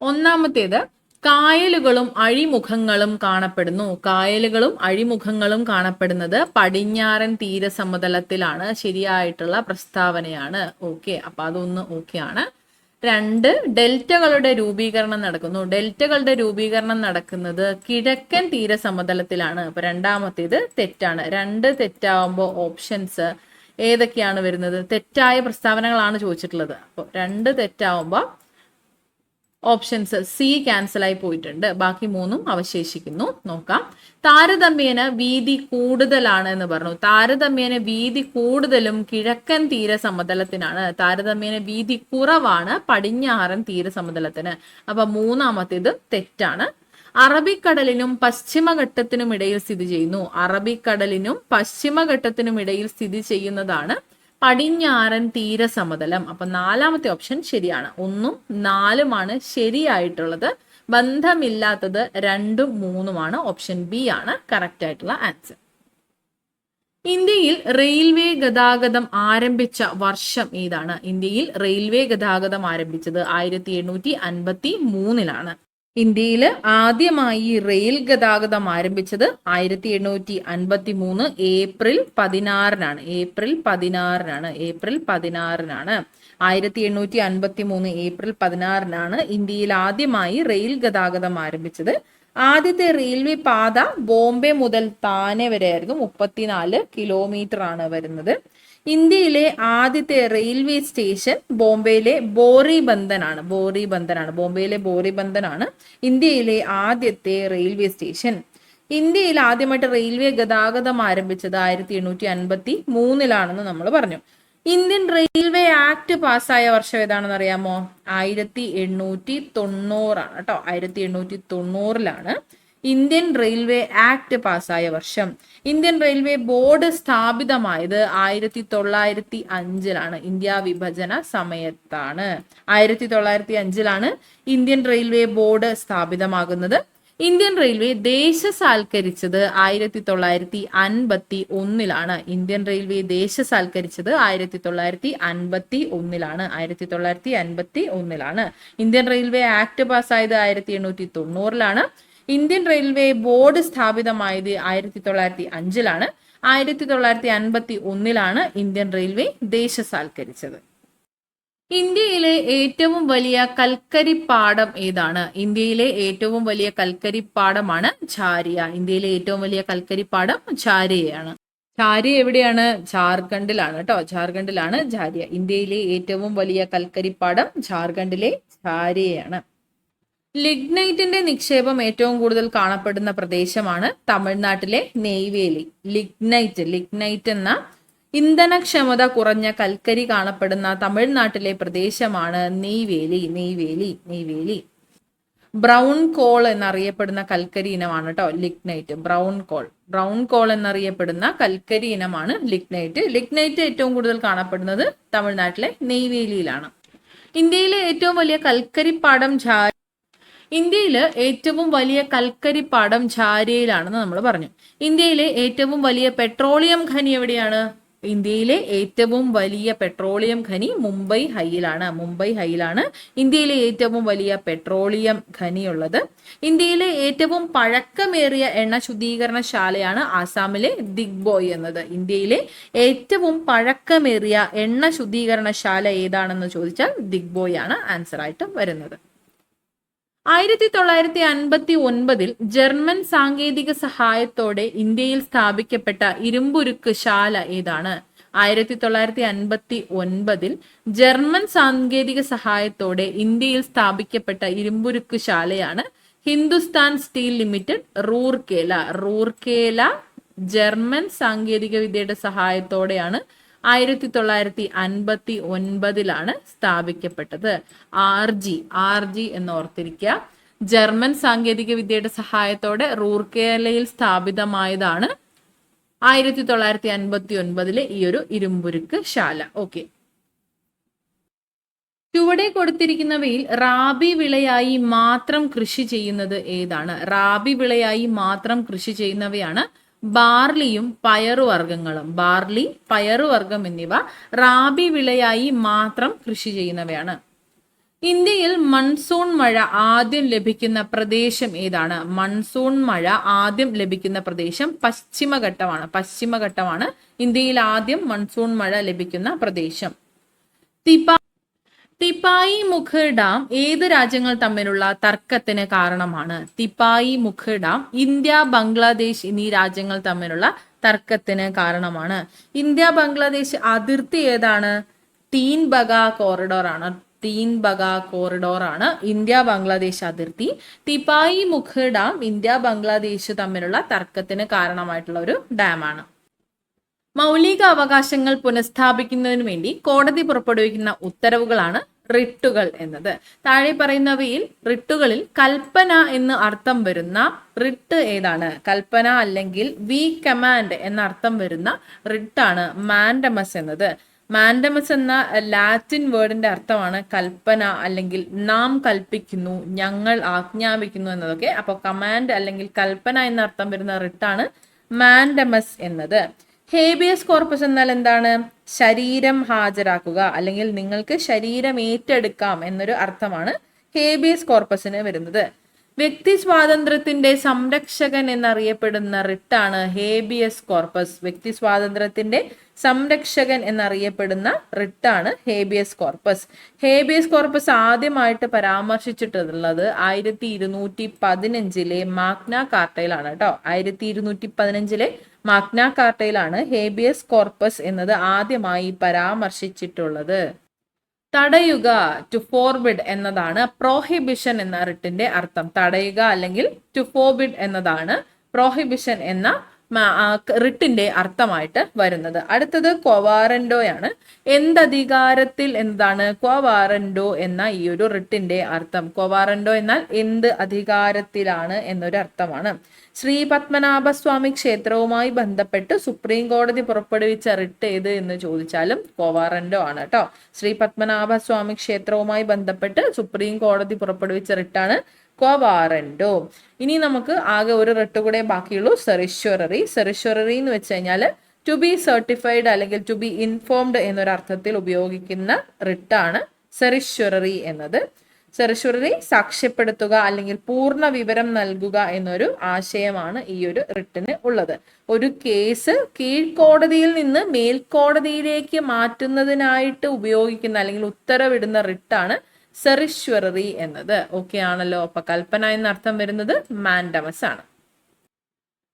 ഒന്നാമത്തേത്, കായലുകളും അഴിമുഖങ്ങളും കാണപ്പെടുന്നു. കായലുകളും അഴിമുഖങ്ങളും കാണപ്പെടുന്നത് പടിഞ്ഞാറൻ തീരസമതലത്തിലാണ്. ശരിയായിട്ടുള്ള പ്രസ്താവനയാണ്. ഓക്കെ, അപ്പൊ അതൊന്ന് ഓക്കെ ആണ്. 2, ഡെൽറ്റകളുടെ രൂപീകരണം നടക്കുന്നു. ഡെൽറ്റകളുടെ രൂപീകരണം നടക്കുന്നത് കിഴക്കൻ തീരസമതലത്തിലാണ്. അപ്പൊ രണ്ടാമത്തേത് തെറ്റാണ്. 2 തെറ്റാവുമ്പോൾ ഓപ്ഷൻസ് ഏതൊക്കെയാണ് വരുന്നത്? തെറ്റായ പ്രസ്താവനകളാണ് ചോദിച്ചിട്ടുള്ളത്. അപ്പോൾ 2 തെറ്റാവുമ്പോൾ ഓപ്ഷൻസ് സി ക്യാൻസൽ ആയി പോയിട്ടുണ്ട്. ബാക്കി 3ഉം അവശേഷിക്കുന്നു. നോക്കാം. താരതമ്യേന വീതി കൂടുതലാണ് എന്ന് പറഞ്ഞു. താരതമ്യേന വീതി കൂടുതലും കിഴക്കൻ തീരസമതലത്തിനാണ്. താരതമ്യേന വീതി കുറവാണ് പടിഞ്ഞാറൻ തീരസമതലത്തിന്. അപ്പൊ 3ാമത്തേത് തെറ്റാണ്. അറബിക്കടലിനും പശ്ചിമഘട്ടത്തിനും ഇടയിൽ സ്ഥിതി ചെയ്യുന്നു. അറബിക്കടലിനും പശ്ചിമഘട്ടത്തിനും ഇടയിൽ സ്ഥിതി ചെയ്യുന്നതാണ് പടിഞ്ഞാറൻ തീരസമതലം. അപ്പൊ 4ാമത്തെ ഓപ്ഷൻ ശരിയാണ്. 1ഉം 4ഉമാണ് ശരിയായിട്ടുള്ളത്. ബന്ധമില്ലാത്തത് 2ഉം 3ഉമാണ്. ഓപ്ഷൻ ബി ആണ് കറക്റ്റ് ആയിട്ടുള്ള ആൻസർ. ഇന്ത്യയിൽ റെയിൽവേ ഗതാഗതം ആരംഭിച്ച വർഷം ഏതാണ്? ഇന്ത്യയിൽ റെയിൽവേ ഗതാഗതം ആരംഭിച്ചത് 1853 ഇന്ത്യയിൽ ആദ്യമായി റെയിൽ ഗതാഗതം ആരംഭിച്ചത് 1853 ഏപ്രിൽ 16 ഏപ്രിൽ 16 ഏപ്രിൽ 16 1853 ഏപ്രിൽ 16 ഇന്ത്യയിൽ ആദ്യമായി റെയിൽ ഗതാഗതം ആരംഭിച്ചത്. ആദ്യത്തെ റെയിൽവേ പാത ബോംബെ മുതൽ താനെ വരെ ആയിരുന്നു. 34 കിലോമീറ്റർ ആണ് വരുന്നത്. ഇന്ത്യയിലെ ആദ്യത്തെ റെയിൽവേ സ്റ്റേഷൻ ബോംബെയിലെ ബോറിബന്ദനാണ്. ബോംബെയിലെ ബോറിബന്ദനാണ് ഇന്ത്യയിലെ ആദ്യത്തെ റെയിൽവേ സ്റ്റേഷൻ. ഇന്ത്യയിൽ ആദ്യമായിട്ട് റെയിൽവേ ഗതാഗതം ആരംഭിച്ചത് 1853 നമ്മൾ പറഞ്ഞു. ഇന്ത്യൻ റെയിൽവേ ആക്ട് പാസ്സായ വർഷം ഏതാണെന്ന് അറിയാമോ? 1890 കേട്ടോ. 1890 ഇന്ത്യൻ റെയിൽവേ ആക്ട് പാസ്സായ വർഷം. ഇന്ത്യൻ റെയിൽവേ ബോർഡ് സ്ഥാപിതമായത് 1905 ഇന്ത്യ വിഭജന സമയത്താണ്. 1905 ഇന്ത്യൻ റെയിൽവേ ബോർഡ് സ്ഥാപിതമാകുന്നത്. ഇന്ത്യൻ റെയിൽവേ ദേശസാൽക്കരിച്ചത് 1951 ഇന്ത്യൻ റെയിൽവേ ദേശസാൽക്കരിച്ചത് 1951 1951 ഇന്ത്യൻ റെയിൽവേ ആക്ട് പാസ്സായത് 1890 ഇന്ത്യൻ റെയിൽവേ ബോർഡ് സ്ഥാപിതമായത് 1905 1951 ഇന്ത്യൻ റെയിൽവേ ദേശസാൽക്കരിച്ചത്. ഇന്ത്യയിലെ ഏറ്റവും വലിയ കൽക്കരിപ്പാടം ഏതാണ്? ഇന്ത്യയിലെ ഏറ്റവും വലിയ കൽക്കരിപ്പാടമാണ് ഝാരിയ. ഇന്ത്യയിലെ ഏറ്റവും വലിയ കൽക്കരിപ്പാടം ഝാരിയയാണ്. ഝാരിയ എവിടെയാണ്? ജാർഖണ്ഡിലാണ് കേട്ടോ. ജാർഖണ്ഡിലാണ് ഝാരിയ. ഇന്ത്യയിലെ ഏറ്റവും വലിയ കൽക്കരിപ്പാടം ജാർഖണ്ഡിലെ ഝാരിയയാണ്. ലിഗ്നൈറ്റിന്റെ നിക്ഷേപം ഏറ്റവും കൂടുതൽ കാണപ്പെടുന്ന പ്രദേശമാണ് തമിഴ്നാട്ടിലെ നെയ്വേലി. ലിഗ്നൈറ്റ് എന്ന ഇന്ധനക്ഷമത കുറഞ്ഞ കൽക്കരി കാണപ്പെടുന്ന തമിഴ്നാട്ടിലെ പ്രദേശമാണ് നെയ്വേലി. ബ്രൗൺ കോൾ എന്നറിയപ്പെടുന്ന കൽക്കരി ഇനമാണ് കേട്ടോ ലിഗ്നൈറ്റ്. ബ്രൗൺ കോൾ എന്നറിയപ്പെടുന്ന കൽക്കരി ഇനമാണ് ലിഗ്നൈറ്റ് ഏറ്റവും കൂടുതൽ കാണപ്പെടുന്നത് തമിഴ്നാട്ടിലെ നെയ്വേലിയിലാണ്. ഇന്ത്യയിലെ ഏറ്റവും വലിയ കൽക്കരിപ്പാടം ഝാരിയയിലാണെന്ന് നമ്മൾ പറഞ്ഞു. ഇന്ത്യയിലെ ഏറ്റവും വലിയ പെട്രോളിയം ഖനി എവിടെയാണ്? ഇന്ത്യയിലെ ഏറ്റവും വലിയ പെട്രോളിയം ഖനി മുംബൈ ഹൈയിലാണ് ഇന്ത്യയിലെ ഏറ്റവും വലിയ പെട്രോളിയം ഖനിയുള്ളത്. ഇന്ത്യയിലെ ഏറ്റവും പഴക്കമേറിയ എണ്ണ ശുദ്ധീകരണശാലയാണ് ആസാമിലെ ദിഗ്ബോയ് എന്നത്. ഇന്ത്യയിലെ ഏറ്റവും പഴക്കമേറിയ എണ്ണ ശുദ്ധീകരണശാല ഏതാണെന്ന് ചോദിച്ചാൽ ദിഗ്ബോയ് ആണ് ആൻസർ ആയിട്ട് വരുന്നത്. 1959 ജർമ്മൻ സാങ്കേതിക സഹായത്തോടെ ഇന്ത്യയിൽ സ്ഥാപിക്കപ്പെട്ട ഇരുമ്പുരുക്ക് ശാല ഏതാണ്? 1959 ജർമ്മൻ സാങ്കേതിക സഹായത്തോടെ ഇന്ത്യയിൽ സ്ഥാപിക്കപ്പെട്ട ഇരുമ്പുരുക്ക് ശാലയാണ് Hindustan steel limited Rourkela German സാങ്കേതിക വിദ്യയുടെ സഹായത്തോടെയാണ് 1959 സ്ഥാപിക്കപ്പെട്ടത്. ആർ ജി എന്ന് ഓർത്തിരിക്കുക. ജർമ്മൻ സാങ്കേതിക വിദ്യയുടെ സഹായത്തോടെ റൂർക്കേലയിൽ സ്ഥാപിതമായതാണ് 1959 ഈ ഒരു ഇരുമ്പുരുക്ക് ശാല. ഓക്കെ, ചുവടെ കൊടുത്തിരിക്കുന്നവയിൽ റാബി വിളയായി മാത്രം കൃഷി ചെയ്യുന്നത് ഏതാണ്? റാബി വിളയായി മാത്രം കൃഷി ചെയ്യുന്നവയാണ് ബാർലിയും പയറുവർഗ്ഗങ്ങളും. ബാർലി, പയറുവർഗ്ഗം എന്നിവ റാബി വിളയായി മാത്രം കൃഷി ചെയ്യുന്നവയാണ്. ഇന്ത്യയിൽ മൺസൂൺ മഴ ആദ്യം ലഭിക്കുന്ന പ്രദേശം ഏതാണ്? മൺസൂൺ മഴ ആദ്യം ലഭിക്കുന്ന പ്രദേശം പശ്ചിമഘട്ടമാണ് ഇന്ത്യയിൽ ആദ്യം മൺസൂൺ മഴ ലഭിക്കുന്ന പ്രദേശം. തിപ്പായി മുഖ് ഡാം ഏത് രാജ്യങ്ങൾ തമ്മിലുള്ള തർക്കത്തിന് കാരണമാണ്? തിപ്പായി മുഖ് ഡാം ഇന്ത്യ, ബംഗ്ലാദേശ് എന്നീ രാജ്യങ്ങൾ തമ്മിലുള്ള തർക്കത്തിന് കാരണമാണ്. ഇന്ത്യ ബംഗ്ലാദേശ് അതിർത്തി ഏതാണ്? തീൻ ബഗ കോറിഡോർ ആണ് ഇന്ത്യ ബംഗ്ലാദേശ് അതിർത്തി. തിപ്പായി മുഖ് ഡാം ഇന്ത്യ ബംഗ്ലാദേശ് തമ്മിലുള്ള തർക്കത്തിന് കാരണമായിട്ടുള്ള ഒരു ഡാമാണ്. മൗലിക അവകാശങ്ങൾ പുനഃസ്ഥാപിക്കുന്നതിന് വേണ്ടി കോടതി പുറപ്പെടുവിക്കുന്ന ഉത്തരവുകളാണ് റിട്ടുകൾ എന്നത്. താഴെ പറയുന്നവയിൽ റിട്ടുകളിൽ കൽപ്പന എന്ന് അർത്ഥം വരുന്ന റിട്ട് ഏതാണ്? കൽപ്പന അല്ലെങ്കിൽ വി കമാൻഡ് എന്ന അർത്ഥം വരുന്ന റിട്ടാണ് മാൻഡമസ് എന്നത്. മാൻഡമസ് എന്ന ലാറ്റിൻ വേർഡിന്റെ അർത്ഥമാണ് കൽപ്പന അല്ലെങ്കിൽ നാം കൽപ്പിക്കുന്നു, ഞങ്ങൾ ആജ്ഞാപിക്കുന്നു എന്നതൊക്കെ. അപ്പോൾ കമാൻഡ് അല്ലെങ്കിൽ കൽപ്പന എന്ന അർത്ഥം വരുന്ന റിട്ടാണ് മാൻഡമസ് എന്നത്. ഹേബിയസ് കോർപ്പസ് എന്നാൽ എന്താണ്? ശരീരം ഹാജരാക്കുക അല്ലെങ്കിൽ നിങ്ങൾക്ക് ശരീരം ഏറ്റെടുക്കാം എന്നൊരു അർത്ഥമാണ് ഹേബിയസ് കോർപ്പസിന് വരുന്നത്. വ്യക്തി സ്വാതന്ത്ര്യത്തിന്റെ സംരക്ഷകൻ എന്നറിയപ്പെടുന്ന റിട്ടാണ് ഹേബിയസ് കോർപ്പസ്. വ്യക്തി സ്വാതന്ത്ര്യത്തിന്റെ സംരക്ഷകൻ എന്നറിയപ്പെടുന്ന റിട്ടാണ് ഹേബിയസ് കോർപ്പസ്. ഹേബിയസ് കോർപ്പസ് ആദ്യമായിട്ട് പരാമർശിച്ചിട്ടുള്ളത് 1215 മാഗ്ന കാർട്ടയിലാണ് കേട്ടോ. 1215 മാഗ്ന കാർട്ടയിലാണ് ഹേബിയസ് കോർപ്പസ് എന്നത് ആദ്യമായി പരാമർശിച്ചിട്ടുള്ളത്. തടയുക, ടു ഫോർബിഡ് എന്നതാണ് പ്രോഹിബിഷൻ എന്ന റിട്ടിന്റെ അർത്ഥം. തടയുക അല്ലെങ്കിൽ ടു ഫോർബിഡ് എന്നതാണ് പ്രോഹിബിഷൻ എന്ന റിട്ടിന്റെ അർത്ഥമായിട്ട് വരുന്നത്. അടുത്തത് ക്വവാറന്റോയാണ്. എന്തധികാരത്തിൽ എന്നതാണ് ക്വവാറന്റോ എന്ന ഈ ഒരു റിട്ടിന്റെ അർത്ഥം. ക്വവാറന്റോ എന്നാൽ എന്ത് അധികാരത്തിലാണ് എന്നൊരു അർത്ഥമാണ്. ശ്രീ പത്മനാഭസ്വാമി ക്ഷേത്രവുമായി ബന്ധപ്പെട്ട് സുപ്രീം കോടതി പുറപ്പെടുവിച്ച റിട്ട് ഏത് എന്ന് ചോദിച്ചാലും ക്വവാറന്റോ ആണ് കേട്ടോ. ശ്രീ പത്മനാഭസ്വാമി ക്ഷേത്രവുമായി ബന്ധപ്പെട്ട് സുപ്രീം കോടതി പുറപ്പെടുവിച്ച റിട്ടാണ് ക്വവാറന്റോ. ഇനി നമുക്ക് ആകെ ഒരു റിട്ട് കൂടെ ബാക്കിയുള്ളൂ, സെറിഷ്വററി. സെറിഷ്വററി എന്ന് വെച്ച് കഴിഞ്ഞാൽ ടു ബി സർട്ടിഫൈഡ് അല്ലെങ്കിൽ ടു ബി ഇൻഫോംഡ് എന്നൊരർത്ഥത്തിൽ ഉപയോഗിക്കുന്ന റിട്ടാണ് സെറിഷ്വററി എന്നത്. സെറിഷ്വററി സാക്ഷ്യപ്പെടുത്തുക അല്ലെങ്കിൽ പൂർണ്ണ വിവരം നൽകുക എന്നൊരു ആശയമാണ് ഈ ഒരു റിട്ടിന് ഉള്ളത്. ഒരു കേസ് കീഴ്ക്കോടതിയിൽ നിന്ന് മേൽക്കോടതിയിലേക്ക് മാറ്റുന്നതിനായിട്ട് ഉപയോഗിക്കുന്ന അല്ലെങ്കിൽ ഉത്തരവിടുന്ന റിട്ടാണ് സെറിഷ്വററി എന്നത്. ഓക്കെ ആണല്ലോ. അപ്പൊ കൽപ്പന എന്ന അർത്ഥം വരുന്നത് മാൻഡമസ് ആണ്.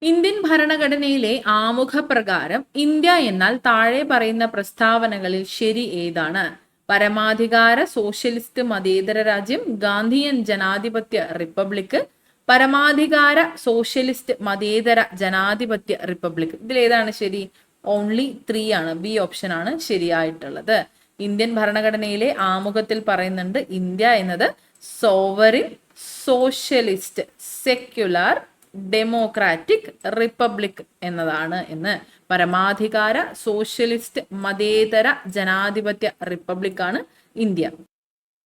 ഇന്ത്യൻ ഭരണഘടനയിലെ ആമുഖപ്രകാരം ഇന്ത്യ എന്നാൽ താഴെ പറയുന്ന പ്രസ്താവനകളിൽ ശരി ഏതാണ്? പരമാധികാര സോഷ്യലിസ്റ്റ് മതേതര രാജ്യം, ഗാന്ധിയൻ ജനാധിപത്യ റിപ്പബ്ലിക്, പരമാധികാര സോഷ്യലിസ്റ്റ് മതേതര ജനാധിപത്യ റിപ്പബ്ലിക്. ഇതിലേതാണ് ശരി? ഓൺലി 3 ആണ്. ബി ഓപ്ഷൻ ആണ് ശരിയായിട്ടുള്ളത്. ഇന്ത്യൻ ഭരണഘടനയിലെ ആമുഖത്തിൽ പറയുന്നുണ്ട് ഇന്ത്യ എന്നത് sovereign socialist secular democratic republic എന്നതാണ് എന്ന്. പരമാധികാര സോഷ്യലിസ്റ്റ് മതേതര ജനാധിപത്യ റിപ്പബ്ലിക് ആണ് ഇന്ത്യ.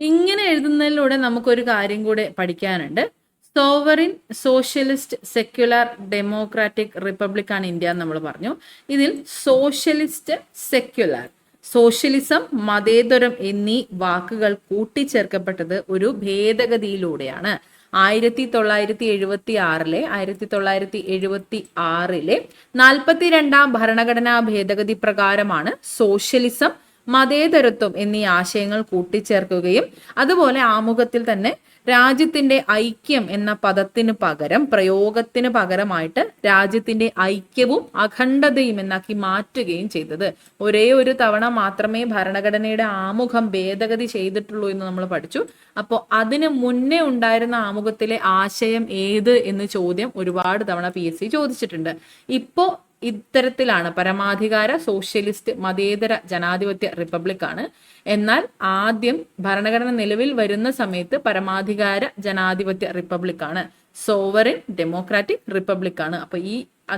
ഇങ്ങനെ എഴുതുന്നതിലൂടെ നമുക്കൊരു കാര്യം കൂടെ പഠിക്കാനുണ്ട്. Sovereign socialist secular democratic republic ആണ് ഇന്ത്യ എന്ന് നമ്മൾ പറഞ്ഞു. ഇതിൽ സോഷ്യലിസ്റ്റ് സെക്യുലർ, സോഷ്യലിസം, മതേതരം എന്നീ വാക്കുകൾ കൂട്ടിച്ചേർക്കപ്പെട്ടത് ഒരു ഭേദഗതിയിലൂടെയാണ്. 1976 42 ഭരണഘടനാ ഭേദഗതി പ്രകാരമാണ് സോഷ്യലിസം, മതേതരത്വം എന്നീ ആശയങ്ങൾ കൂട്ടിച്ചേർക്കുകയും അതുപോലെ ആമുഖത്തിൽ തന്നെ രാജ്യത്തിന്റെ ഐക്യം എന്ന പദത്തിന് പകരം പ്രയോഗത്തിന് പകരമായിട്ട് രാജ്യത്തിന്റെ ഐക്യവും അഖണ്ഡതയും എന്നാക്കി മാറ്റുകയും ചെയ്തത്. ഒരേ ഒരു തവണ മാത്രമേ ഭരണഘടനയുടെ ആമുഖം ഭേദഗതി ചെയ്തിട്ടുള്ളൂ എന്ന് നമ്മൾ പഠിച്ചു. അപ്പോൾ അതിന് മുന്നേ ഉണ്ടായിരുന്ന ആമുഖത്തിലെ ആശയം ഏത് എന്ന് ചോദ്യം ഒരുപാട് തവണ PSC ചോദിച്ചിട്ടുണ്ട്. ഇപ്പോ ഇത്തരത്തിലാണ് പരമാധികാര സോഷ്യലിസ്റ്റ് മതേതര ജനാധിപത്യ റിപ്പബ്ലിക് ആണ്. എന്നാൽ ആദ്യം ഭരണഘടന നിലവിൽ വരുന്ന സമയത്ത് പരമാധികാര ജനാധിപത്യ റിപ്പബ്ലിക് ആണ്, സോവറിൻ ഡെമോക്രാറ്റിക് റിപ്പബ്ലിക് ആണ്. അപ്പൊ ഈ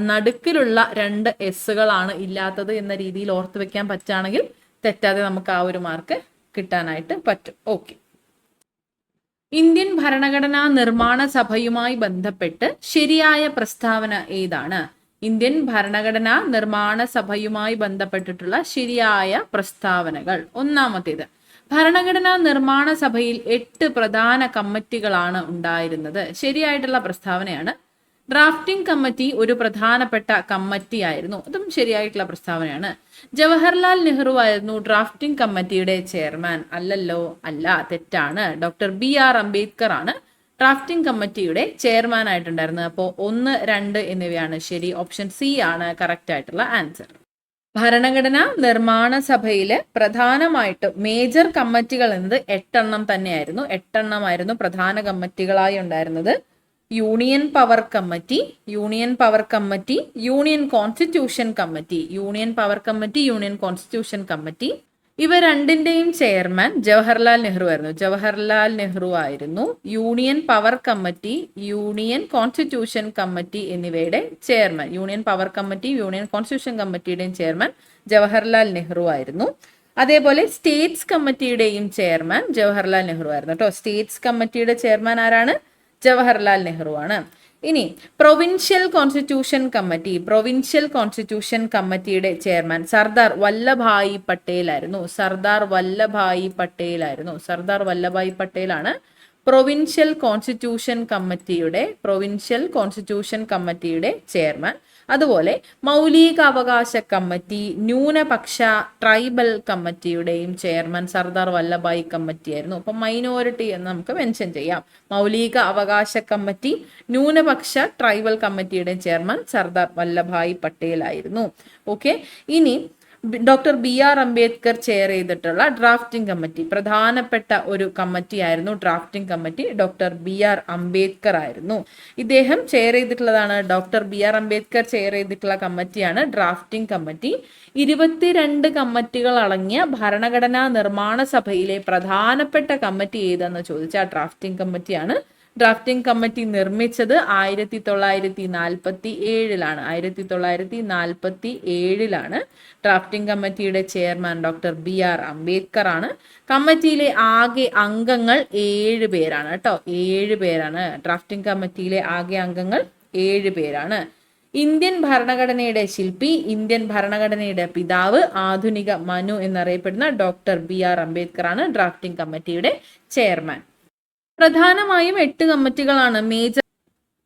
നടുക്കിലുള്ള 2 എസ്സുകളാണ് ഇല്ലാത്തത് എന്ന രീതിയിൽ ഓർത്തു വെക്കാൻ പറ്റുകയാണെങ്കിൽ തെറ്റാതെ നമുക്ക് ആ ഒരു മാർക്ക് കിട്ടാനായിട്ട് പറ്റും. ഓക്കെ. ഇന്ത്യൻ ഭരണഘടനാ നിർമ്മാണ സഭയുമായി ബന്ധപ്പെട്ട് ശരിയായ പ്രസ്താവന ഏതാണ്? ഇന്ത്യൻ ഭരണഘടനാ നിർമ്മാണ സഭയുമായി ബന്ധപ്പെട്ടിട്ടുള്ള ശരിയായ പ്രസ്താവനകൾ. ഒന്നാമത്തേത്, ഭരണഘടനാ നിർമ്മാണ സഭയിൽ 8 പ്രധാന കമ്മിറ്റികളാണ് ഉണ്ടായിരുന്നത്. ശരിയായിട്ടുള്ള പ്രസ്താവനയാണ്. ഡ്രാഫ്റ്റിംഗ് കമ്മിറ്റി ഒരു പ്രധാനപ്പെട്ട കമ്മിറ്റി ആയിരുന്നു. അതും ശരിയായിട്ടുള്ള പ്രസ്താവനയാണ്. ജവഹർലാൽ നെഹ്റു ആയിരുന്നു ഡ്രാഫ്റ്റിംഗ് കമ്മിറ്റിയുടെ ചെയർമാൻ. അല്ലല്ലോ, അല്ല, തെറ്റാണ്. ഡോക്ടർ BR അംബേദ്കർ ആണ് ഡ്രാഫ്റ്റിംഗ് കമ്മിറ്റിയുടെ ചെയർമാൻ ആയിട്ടുണ്ടായിരുന്നത്. അപ്പോൾ 1, 2 എന്നിവയാണ് ശരി. ഓപ്ഷൻ സി ആണ് കറക്റ്റ് ആയിട്ടുള്ള ആൻസർ. ഭരണഘടനാ നിർമ്മാണ സഭയില് പ്രധാനമായിട്ടും മേജർ കമ്മിറ്റികൾ എന്നത് 8 എണ്ണം തന്നെയായിരുന്നു. 8 എണ്ണമായിരുന്നു പ്രധാന കമ്മിറ്റികളായി ഉണ്ടായിരുന്നത്. Union power committee, union power committee, union constitution committee, union power committee, union constitution committee. ഇവ രണ്ടിന്റെയും ചെയർമാൻ ജവഹർലാൽ നെഹ്റു ആയിരുന്നു. ജവഹർലാൽ നെഹ്റു ആയിരുന്നു union power committee, union constitution committee എന്നിവയുടെ chairman. Union power committee, union constitution കമ്മിറ്റിയുടെയും ചെയർമാൻ ജവഹർലാൽ നെഹ്റു ആയിരുന്നു. അതേപോലെ സ്റ്റേറ്റ്സ് കമ്മിറ്റിയുടെയും ചെയർമാൻ ജവഹർലാൽ നെഹ്റു ആയിരുന്നു കേട്ടോ. സ്റ്റേറ്റ്സ് കമ്മിറ്റിയുടെ ചെയർമാൻ ആരാണ്? ജവഹർലാൽ നെഹ്റു ആണ്. ഇനി പ്രൊവിൻഷ്യൽ കോൺസ്റ്റിറ്റ്യൂഷൻ കമ്മിറ്റിയുടെ ചെയർമാൻ സർദാർ വല്ലഭായി പട്ടേൽ ആയിരുന്നു. സർദാർ വല്ലഭായി പട്ടേലാണ് പ്രൊവിൻഷ്യൽ കോൺസ്റ്റിറ്റ്യൂഷൻ കമ്മിറ്റിയുടെ ചെയർമാൻ. അതുപോലെ മൗലികാവകാശ കമ്മിറ്റി, ന്യൂനപക്ഷ ട്രൈബൽ കമ്മിറ്റിയുടെയും ചെയർമാൻ സർദാർ വല്ലഭായി കമ്മിറ്റി ആയിരുന്നു. അപ്പം മൈനോറിറ്റി എന്ന് നമുക്ക് മെൻഷൻ ചെയ്യാം. മൗലിക അവകാശ കമ്മിറ്റി, ന്യൂനപക്ഷ ട്രൈബൽ കമ്മിറ്റിയുടെ ചെയർമാൻ സർദാർ വല്ലഭായി പട്ടേൽ ആയിരുന്നു. ഓക്കെ, ഇനി doctor B R Ambedkar chair ചെയ്തിട്ടുള്ള ഡ്രാഫ്റ്റിംഗ് കമ്മിറ്റി, പ്രധാനപ്പെട്ട ഒരു കമ്മിറ്റി ആയിരുന്നു drafting committee. Doctor B R Ambedkar ആയിരുന്നു. ഇദ്ദേഹം ചെയർ ചെയ്തിട്ടുള്ളതാണ്. Doctor B R Ambedkar chair ചെയ്തിട്ടുള്ള കമ്മിറ്റിയാണ് ഡ്രാഫ്റ്റിംഗ് കമ്മിറ്റി. 22 കമ്മിറ്റികൾ അടങ്ങിയ ഭരണഘടനാ നിർമ്മാണ സഭയിലെ പ്രധാനപ്പെട്ട കമ്മിറ്റി ഏതെന്ന് ചോദിച്ചാൽ ഡ്രാഫ്റ്റിംഗ് കമ്മിറ്റിയാണ്. ഡ്രാഫ്റ്റിംഗ് കമ്മിറ്റി നിർമ്മിച്ചത് 1947ലാണ്. 1947ലാണ്. ഡ്രാഫ്റ്റിംഗ് കമ്മിറ്റിയുടെ chairman doctor B R Ambedkar ആണ്. കമ്മിറ്റിയിലെ ആകെ അംഗങ്ങൾ 7 പേരാണ് കേട്ടോ. 7 പേരാണ്. ഡ്രാഫ്റ്റിംഗ് കമ്മിറ്റിയിലെ ആകെ അംഗങ്ങൾ 7 പേരാണ്. ഇന്ത്യൻ ഭരണഘടനയുടെ ശില്പി, ഇന്ത്യൻ ഭരണഘടനയുടെ പിതാവ്, ആധുനിക മനു എന്നറിയപ്പെടുന്ന ഡോക്ടർ ബി ആർ അംബേദ്കർ ആണ് ഡ്രാഫ്റ്റിംഗ് കമ്മിറ്റിയുടെ ചെയർമാൻ. പ്രധാനമായും 8 കമ്മിറ്റികളാണ്.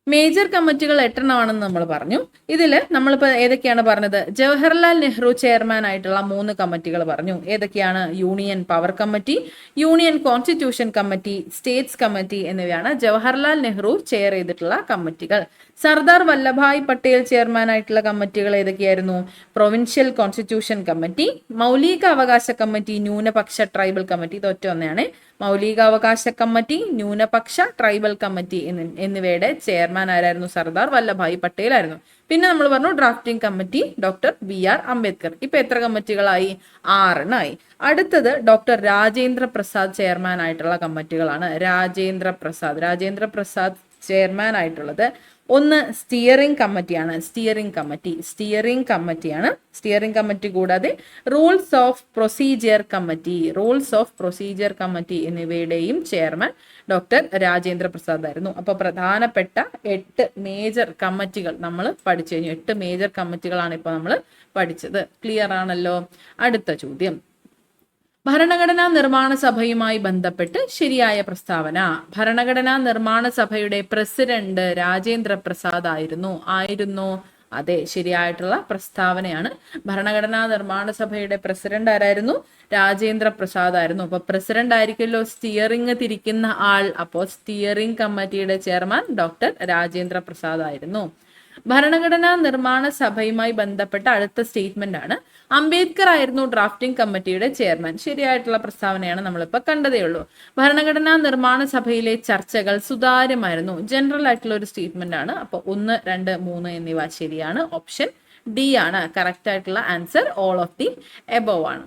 മേജർ കമ്മിറ്റികൾ 8 എണ്ണമാണെന്ന് നമ്മൾ പറഞ്ഞു. ഇതിൽ നമ്മളിപ്പോൾ ഏതൊക്കെയാണ് പറഞ്ഞത്? ജവഹർലാൽ നെഹ്റു ചെയർമാൻ ആയിട്ടുള്ള 3 കമ്മിറ്റികൾ പറഞ്ഞു. ഏതൊക്കെയാണ്? Union power committee, union constitution committee, States committee എന്നിവയാണ് ജവഹർലാൽ നെഹ്റു ചെയർ ചെയ്തിട്ടുള്ള കമ്മിറ്റികൾ. സർദാർ വല്ലഭായ് പട്ടേൽ ചെയർമാൻ ആയിട്ടുള്ള കമ്മിറ്റികൾ ഏതൊക്കെയായിരുന്നു? പ്രൊവിൻഷ്യൽ കോൺസ്റ്റിറ്റ്യൂഷൻ കമ്മിറ്റി, മൗലികാവകാശ കമ്മിറ്റി, ന്യൂനപക്ഷ ട്രൈബൽ കമ്മിറ്റി. ഇത് ഒറ്റ ഒന്നെയാണ്. മൗലികാവകാശ കമ്മിറ്റി, ന്യൂനപക്ഷ ട്രൈബൽ കമ്മിറ്റി എന്നിവയുടെ ചെയർമാൻ ആരായിരുന്നു? സർദാർ വല്ലഭായ് പട്ടേൽ ആയിരുന്നു. പിന്നെ നമ്മൾ പറഞ്ഞു drafting committee doctor B R Ambedkar. ഇപ്പൊ എത്ര കമ്മിറ്റികളായി? 6 എണ്ണമായി. അടുത്തത് ഡോക്ടർ രാജേന്ദ്ര പ്രസാദ് ചെയർമാൻ ആയിട്ടുള്ള കമ്മിറ്റികളാണ്. രാജേന്ദ്ര പ്രസാദ് ചെയർമാൻ ആയിട്ടുള്ളത് ഒന്ന് സ്റ്റിയറിംഗ് കമ്മിറ്റിയാണ്. സ്റ്റിയറിംഗ് കമ്മിറ്റി കൂടാതെ റൂൾസ് ഓഫ് പ്രൊസീജിയർ കമ്മിറ്റി എന്നിവയുടെയും ചെയർമാൻ ഡോക്ടർ രാജേന്ദ്ര പ്രസാദ് ആയിരുന്നു. അപ്പൊ പ്രധാനപ്പെട്ട 8 മേജർ കമ്മിറ്റികൾ നമ്മൾ പഠിച്ചു കഴിഞ്ഞു. 8 മേജർ കമ്മിറ്റികളാണ് ഇപ്പൊ നമ്മൾ പഠിച്ചത്. ക്ലിയർ ആണല്ലോ? അടുത്ത ചോദ്യം, ഭരണഘടനാ നിർമ്മാണ സഭയുമായി ബന്ധപ്പെട്ട് ശരിയായ പ്രസ്താവന. ഭരണഘടനാ നിർമ്മാണ സഭയുടെ പ്രസിഡന്റ് രാജേന്ദ്ര പ്രസാദ് ആയിരുന്നോ? അതെ, ശരിയായിട്ടുള്ള പ്രസ്താവനയാണ്. ഭരണഘടനാ നിർമ്മാണ സഭയുടെ പ്രസിഡന്റ് ആരായിരുന്നു? രാജേന്ദ്ര പ്രസാദ് ആയിരുന്നു. അപ്പൊ പ്രസിഡന്റ് ആയിരിക്കുമല്ലോ സ്റ്റിയറിംഗ് തിരിക്കുന്ന ആൾ. അപ്പോൾ സ്റ്റിയറിംഗ് കമ്മിറ്റിയുടെ ചെയർമാൻ ഡോക്ടർ രാജേന്ദ്ര പ്രസാദ് ആയിരുന്നു. ഭരണഘടനാ നിർമ്മാണ സഭയുമായി ബന്ധപ്പെട്ട അടുത്ത സ്റ്റേറ്റ്മെന്റ് ആണ് അംബേദ്കർ ആയിരുന്നു ഡ്രാഫ്റ്റിംഗ് കമ്മിറ്റിയുടെ ചെയർമാൻ. ശരിയായിട്ടുള്ള പ്രസ്താവനയാണ് നമ്മളിപ്പോൾ കണ്ടതേ ഉള്ളൂ. ഭരണഘടനാ നിർമ്മാണ സഭയിലെ ചർച്ചകൾ സുതാര്യമായിരുന്നു. ജനറൽ ആയിട്ടുള്ള ഒരു സ്റ്റേറ്റ്മെന്റ് ആണ്. അപ്പോൾ 1, 2, 3 എന്നിവ ശരിയാണ്. ഓപ്ഷൻ ഡി ആണ് കറക്റ്റ് ആയിട്ടുള്ള answer. All of the above ആണ്.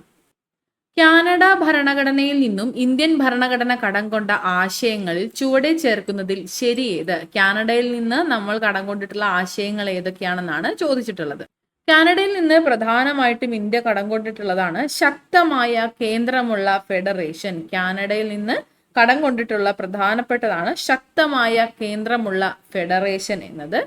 കാനഡ ഭരണഘടനയിൽ നിന്നും ഇന്ത്യൻ ഭരണഘടന കടം കൊണ്ട ആശയങ്ങളിൽ ചുവടെ ചേർക്കുന്നതിൽ ശരിയേത്? കാനഡയിൽ നിന്ന് നമ്മൾ കടം കൊണ്ടിട്ടുള്ള ആശയങ്ങൾ ഏതൊക്കെയാണെന്നാണ് ചോദിച്ചിട്ടുള്ളത്. കാനഡയിൽ നിന്ന് പ്രധാനമായിട്ടും ഇന്ത്യ കടം കൊണ്ടിട്ടുള്ളതാണ് ശക്തമായ കേന്ദ്രമുള്ള ഫെഡറേഷൻ. കാനഡയിൽ നിന്ന് കടം കൊണ്ടിട്ടുള്ള പ്രധാനപ്പെട്ടതാണ് ശക്തമായ കേന്ദ്രമുള്ള ഫെഡറേഷൻ എന്നത്.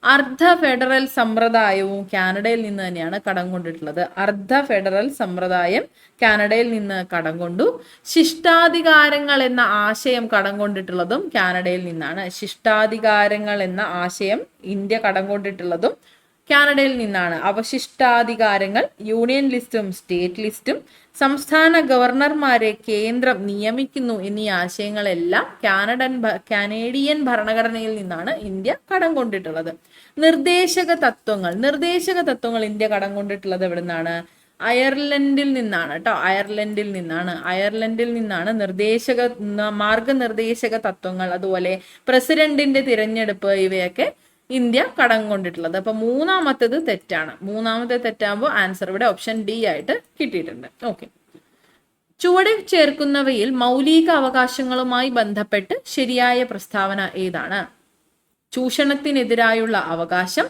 അർദ്ധ ഫെഡറൽ സമ്പ്രദായവും കാനഡയിൽ നിന്ന് തന്നെയാണ് കടം കൊണ്ടിട്ടുള്ളത്. അർദ്ധ ഫെഡറൽ സമ്പ്രദായം കാനഡയിൽ നിന്ന് കടം കൊണ്ടു. ശിഷ്ടാധികാരങ്ങൾ എന്ന ആശയം കടം കൊണ്ടിട്ടുള്ളതും കാനഡയിൽ നിന്നാണ്. ശിഷ്ടാധികാരങ്ങൾ എന്ന ആശയം ഇന്ത്യ കടം കൊണ്ടിട്ടുള്ളതും കാനഡയിൽ നിന്നാണ്. അവശിഷ്ടാധികാരങ്ങൾ, യൂണിയൻ ലിസ്റ്റും സ്റ്റേറ്റ് ലിസ്റ്റും, സംസ്ഥാന ഗവർണർമാരെ കേന്ദ്രം നിയമിക്കുന്നു എന്നീ ആശയങ്ങളെല്ലാം കാനേഡിയൻ ഭരണഘടനയിൽ നിന്നാണ് ഇന്ത്യ കടം കൊണ്ടിട്ടുള്ളത്. നിർദ്ദേശക തത്വങ്ങൾ ഇന്ത്യ കടം കൊണ്ടിട്ടുള്ളത് എവിടെ നിന്നാണ്? അയർലൻഡിൽ നിന്നാണ് കേട്ടോ. അയർലൻഡിൽ നിന്നാണ് മാർഗനിർദ്ദേശക തത്വങ്ങൾ, അതുപോലെ പ്രസിഡന്റിന്റെ തിരഞ്ഞെടുപ്പ് ഇവയൊക്കെ ഇന്ത്യ കടം കൊണ്ടിട്ടുള്ളത്. അപ്പൊ മൂന്നാമത്തേത് തെറ്റാണ്. മൂന്നാമത്തെ തെറ്റാകുമ്പോൾ ആൻസർ ഇവിടെ ഓപ്ഷൻ ഡി ആയിട്ട് കിട്ടിയിട്ടുണ്ട്. ഓക്കെ, ചുവടെ ചേർക്കുന്നവയിൽ മൗലിക അവകാശങ്ങളുമായി ബന്ധപ്പെട്ട് ശരിയായ പ്രസ്താവന ഏതാണ്? ചൂഷണത്തിനെതിരായുള്ള അവകാശം,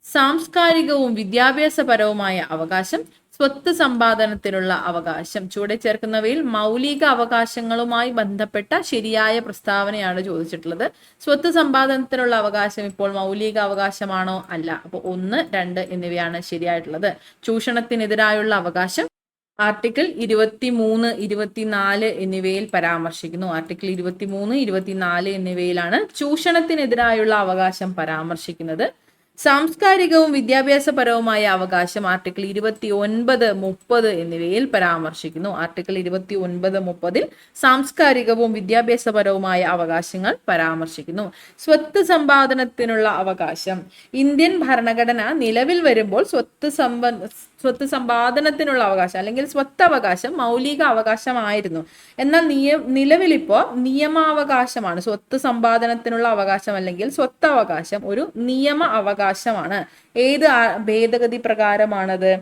സാംസ്കാരികവും വിദ്യാഭ്യാസപരവുമായ അവകാശം, സ്വത്ത് സമ്പാദനത്തിനുള്ള അവകാശം. ചുവടെ ചേർക്കുന്നവയിൽ മൗലിക അവകാശങ്ങളുമായി ബന്ധപ്പെട്ട ശരിയായ പ്രസ്താവനയാണ് ചോദിച്ചിട്ടുള്ളത്. സ്വത്ത് സമ്പാദനത്തിനുള്ള അവകാശം ഇപ്പോൾ മൗലിക അവകാശമാണോ? അല്ല. അപ്പോൾ 1, 2 എന്നിവയാണ് ശരിയായിട്ടുള്ളത്. ചൂഷണത്തിനെതിരായുള്ള അവകാശം ആർട്ടിക്കിൾ 23, 24 എന്നിവയിൽ പരാമർശിക്കുന്നു. ആർട്ടിക്കിൾ 23, 24 എന്നിവയിലാണ് ചൂഷണത്തിനെതിരായുള്ള അവകാശം പരാമർശിക്കുന്നത്. സാംസ്കാരികവും വിദ്യാഭ്യാസപരവുമായ അവകാശം ആർട്ടിക്കിൾ 29, 30 എന്നിവയിൽ പരാമർശിക്കുന്നു. ആർട്ടിക്കിൾ 29, 30 സാംസ്കാരികവും വിദ്യാഭ്യാസപരവുമായ അവകാശങ്ങൾ പരാമർശിക്കുന്നു. സ്വത്ത് സമ്പാദനത്തിനുള്ള അവകാശം. ഇന്ത്യൻ ഭരണഘടന നിലവിൽ വരുമ്പോൾ സ്വത്ത് സമ്പാദനത്തിനുള്ള അവകാശം അല്ലെങ്കിൽ സ്വത്തവകാശം മൗലിക അവകാശമായിരുന്നു. എന്നാൽ നിലവിലിപ്പോ നിയമാവകാശമാണ്. സ്വത്ത് സമ്പാദനത്തിനുള്ള അവകാശം അല്ലെങ്കിൽ സ്വത്തവകാശം ഒരു നിയമ അവകാശമാണ്. ഏത് ഭേദഗതി പ്രകാരമാണത്?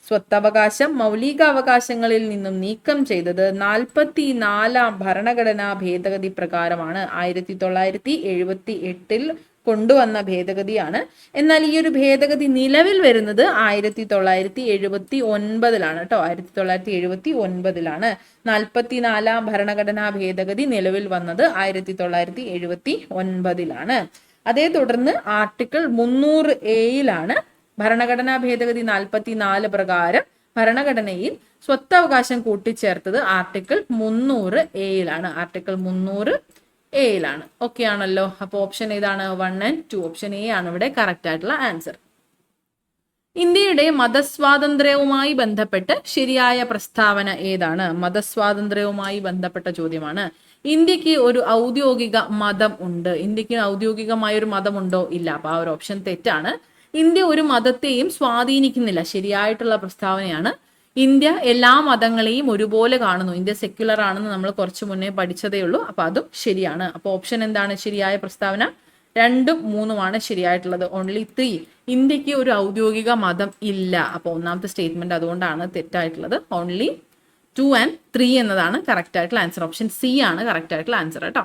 സ്വത്തവകാശം മൗലിക അവകാശങ്ങളിൽ നിന്നും നീക്കം ചെയ്തത് 44ാം ഭരണഘടനാ ഭേദഗതി പ്രകാരമാണ്. 1978 കൊണ്ടുവന്ന ഭേദഗതിയാണ്. എന്നാൽ ഈ ഒരു ഭേദഗതി നിലവിൽ വരുന്നത് 1979 കേട്ടോ. 1979 44ാം ഭരണഘടനാ ഭേദഗതി നിലവിൽ വന്നത് 1979. അതേ തുടർന്ന് ആർട്ടിക്കിൾ 300A ഭരണഘടനാ ഭേദഗതി 44 പ്രകാരം ഭരണഘടനയിൽ സ്വത്തവകാശം കൂട്ടിച്ചേർത്തത് article 300A. Article 300A. Okay ആണല്ലോ. അപ്പൊ ഓപ്ഷൻ ഏതാണ്? 1 and 2. ഓപ്ഷൻ എ ആണ് ഇവിടെ കറക്റ്റ് ആയിട്ടുള്ള ആൻസർ. ഇന്ത്യയുടെ മതസ്വാതന്ത്ര്യവുമായി ബന്ധപ്പെട്ട് ശരിയായ പ്രസ്താവന ഏതാണ്? മതസ്വാതന്ത്ര്യവുമായി ബന്ധപ്പെട്ട ചോദ്യമാണ്. ഇന്ത്യക്ക് ഒരു ഔദ്യോഗിക മതം ഉണ്ട്. ഇന്ത്യക്ക് ഔദ്യോഗികമായ ഒരു മതമുണ്ടോ? ഇല്ല. അപ്പൊ ആ ഒരു ഓപ്ഷൻ തെറ്റാണ്. ഇന്ത്യ ഒരു മതത്തെയും സ്വാധീനിക്കുന്നില്ല. ശരിയായിട്ടുള്ള പ്രസ്താവനയാണ്. ഇന്ത്യ എല്ലാ മതങ്ങളെയും ഒരുപോലെ കാണുന്നു. ഇന്ത്യ സെക്യുലർ ആണെന്ന് നമ്മൾ കുറച്ചു മുന്നേ പഠിച്ചതേ ഉള്ളൂ. അപ്പൊ അതും ശരിയാണ്. അപ്പൊ ഓപ്ഷൻ എന്താണ് ശരിയായ പ്രസ്താവന? 2, 3 ശരിയായിട്ടുള്ളത്. ഓൺലി 3. ഇന്ത്യക്ക് ഒരു ഔദ്യോഗിക മതം ഇല്ല. അപ്പൊ ഒന്നാമത്തെ സ്റ്റേറ്റ്മെന്റ് അതുകൊണ്ടാണ് തെറ്റായിട്ടുള്ളത്. ഓൺലി 2 and 3 എന്നതാണ് കറക്റ്റ് ആയിട്ടുള്ള ആൻസർ. ഓപ്ഷൻ സി ആണ് കറക്റ്റ് ആയിട്ടുള്ള ആൻസർ കേട്ടോ.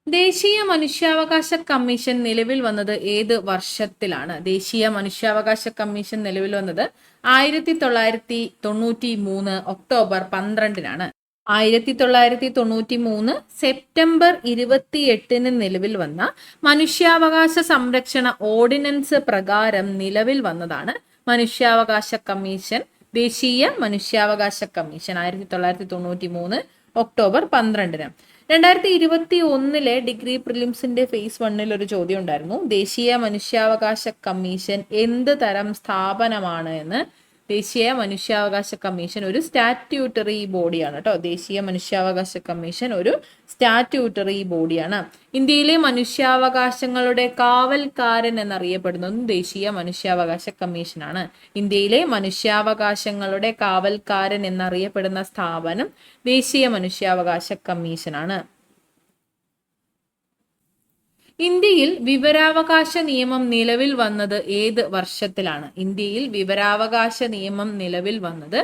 ദേശീയ മനുഷ്യാവകാശ കമ്മീഷൻ നിലവിൽ വന്നത് ഏത് വർഷത്തിലാണ്? ദേശീയ മനുഷ്യാവകാശ കമ്മീഷൻ നിലവിൽ വന്നത് 1993 ഒക്ടോബർ 12. 1993 സെപ്റ്റംബർ 28 നിലവിൽ വന്ന മനുഷ്യാവകാശ സംരക്ഷണ ഓർഡിനൻസ് പ്രകാരം നിലവിൽ വന്നതാണ് മനുഷ്യാവകാശ കമ്മീഷൻ. ദേശീയ മനുഷ്യാവകാശ കമ്മീഷൻ 1993 ഒക്ടോബർ 12. 2021 ഡിഗ്രി പ്രിലിംസിന്റെ ഫേസ് 1 ഒരു ചോദ്യം ഉണ്ടായിരുന്നു. ദേശീയ മനുഷ്യാവകാശ കമ്മീഷൻ എന്ത് തരം സ്ഥാപനമാണ് എന്ന്. ദേശീയ മനുഷ്യാവകാശ കമ്മീഷൻ ഒരു സ്റ്റാറ്റ്യൂട്ടറി ബോഡിയാണ് കേട്ടോ. ദേശീയ മനുഷ്യാവകാശ കമ്മീഷൻ ഒരു സ്റ്റാറ്റ്യൂട്ടറി ബോഡിയാണ്. ഇന്ത്യയിലെ മനുഷ്യാവകാശങ്ങളുടെ കാവൽക്കാരൻ എന്നറിയപ്പെടുന്നതും ദേശീയ മനുഷ്യാവകാശ കമ്മീഷനാണ്. ഇന്ത്യയിലെ മനുഷ്യാവകാശങ്ങളുടെ കാവൽക്കാരൻ എന്നറിയപ്പെടുന്ന സ്ഥാപനം ദേശീയ മനുഷ്യാവകാശ കമ്മീഷനാണ്. ഇന്ത്യയിൽ വിവരാവകാശ നിയമം നിലവിൽ വന്നത് ഏത് വർഷത്തിലാണ്? ഇന്ത്യയിൽ വിവരാവകാശ നിയമം നിലവിൽ വന്നത്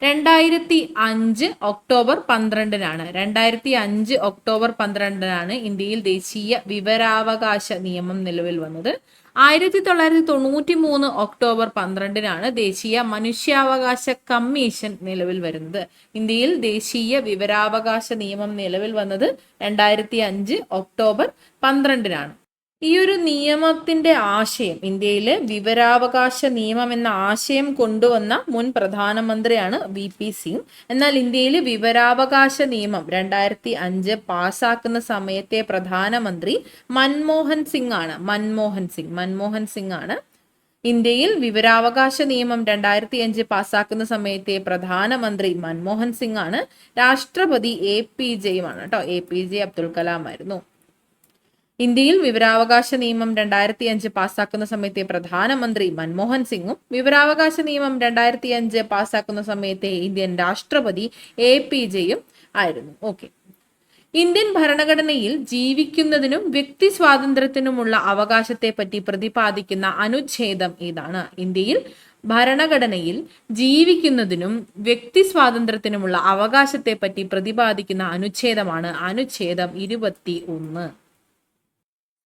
2005 ഒക്ടോബർ 12. 2005 ഒക്ടോബർ 12 ഇന്ത്യയിൽ ദേശീയ വിവരാവകാശ നിയമം നിലവിൽ വന്നത്. 1993 ഒക്ടോബർ 12 ദേശീയ മനുഷ്യാവകാശ കമ്മീഷൻ നിലവിൽ വരുന്നത്. ഇന്ത്യയിൽ ദേശീയ വിവരാവകാശ നിയമം നിലവിൽ വന്നത് 2005 ഒക്ടോബർ 12. ഈ ഒരു നിയമത്തിന്റെ ആശയം, ഇന്ത്യയിലെ വിവരാവകാശ നിയമം എന്ന ആശയം കൊണ്ടുവന്ന മുൻ പ്രധാനമന്ത്രിയാണ് VP സിംഗ്. എന്നാൽ ഇന്ത്യയിലെ വിവരാവകാശ നിയമം 2005 പാസ്സാക്കുന്ന സമയത്തെ പ്രധാനമന്ത്രി മൻമോഹൻ സിംഗ് ആണ്. ഇന്ത്യയിൽ വിവരാവകാശ നിയമം 2005 പാസ്സാക്കുന്ന സമയത്തെ പ്രധാനമന്ത്രി മൻമോഹൻ സിംഗ് ആണ്. രാഷ്ട്രപതി APJ ആണ് കേട്ടോ. APJ അബ്ദുൽ കലാം ആയിരുന്നു. ഇന്ത്യയിൽ വിവരാവകാശ നിയമം 2005 പാസ്സാക്കുന്ന സമയത്തെ പ്രധാനമന്ത്രി മൻമോഹൻ സിംഗും വിവരാവകാശ നിയമം 2005 പാസ്സാക്കുന്ന സമയത്തെ ഇന്ത്യൻ രാഷ്ട്രപതി APJയും ആയിരുന്നു. ഓക്കെ. ഇന്ത്യൻ ഭരണഘടനയിൽ ജീവിക്കുന്നതിനും വ്യക്തി സ്വാതന്ത്ര്യത്തിനുമുള്ള അവകാശത്തെ പറ്റി പ്രതിപാദിക്കുന്ന അനുച്ഛേദം ഏതാണ്? ഇന്ത്യയിൽ ഭരണഘടനയിൽ ജീവിക്കുന്നതിനും വ്യക്തി സ്വാതന്ത്ര്യത്തിനുമുള്ള അവകാശത്തെ പറ്റി പ്രതിപാദിക്കുന്ന അനുച്ഛേദമാണ് അനുച്ഛേദം 21.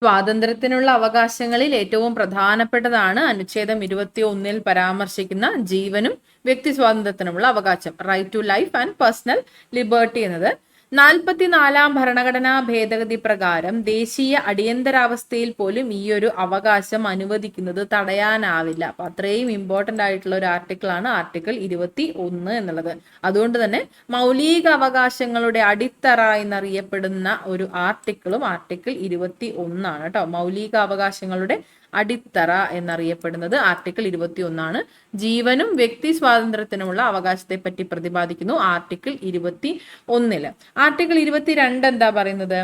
സ്വാതന്ത്ര്യത്തിനുള്ള അവകാശങ്ങളിൽ ഏറ്റവും പ്രധാനപ്പെട്ടതാണ് അനുച്ഛേദം 21 പരാമർശിക്കുന്ന ജീവനും വ്യക്തി സ്വാതന്ത്ര്യത്തിനുമുള്ള അവകാശം, right to life and personal liberty എന്നത്. 44 ഭരണഘടനാ ഭേദഗതി പ്രകാരം ദേശീയ അടിയന്തരാവസ്ഥയിൽ പോലും ഈ ഒരു അവകാശം അനുവദിക്കുന്നത് തടയാനാവില്ല. അപ്പൊ അത്രയും ഇമ്പോർട്ടന്റ് ആയിട്ടുള്ള ഒരു ആർട്ടിക്കിളാണ് ആർട്ടിക്കിൾ 21 എന്നുള്ളത്. അതുകൊണ്ട് തന്നെ മൗലിക അവകാശങ്ങളുടെ അടിത്തറ എന്നറിയപ്പെടുന്ന ഒരു ആർട്ടിക്കിളും ആർട്ടിക്കിൾ 21 ആണ് കേട്ടോ. മൗലിക അവകാശങ്ങളുടെ അടിത്തറ എന്നറിയപ്പെടുന്നത് ആർട്ടിക്കിൾ 21 ജീവനും വ്യക്തി സ്വാതന്ത്ര്യത്തിനുമുള്ള അവകാശത്തെ പറ്റി പ്രതിപാദിക്കുന്നു ആർട്ടിക്കിൾ 21. ആർട്ടിക്കിൾ 22 എന്താ പറയുന്നത്?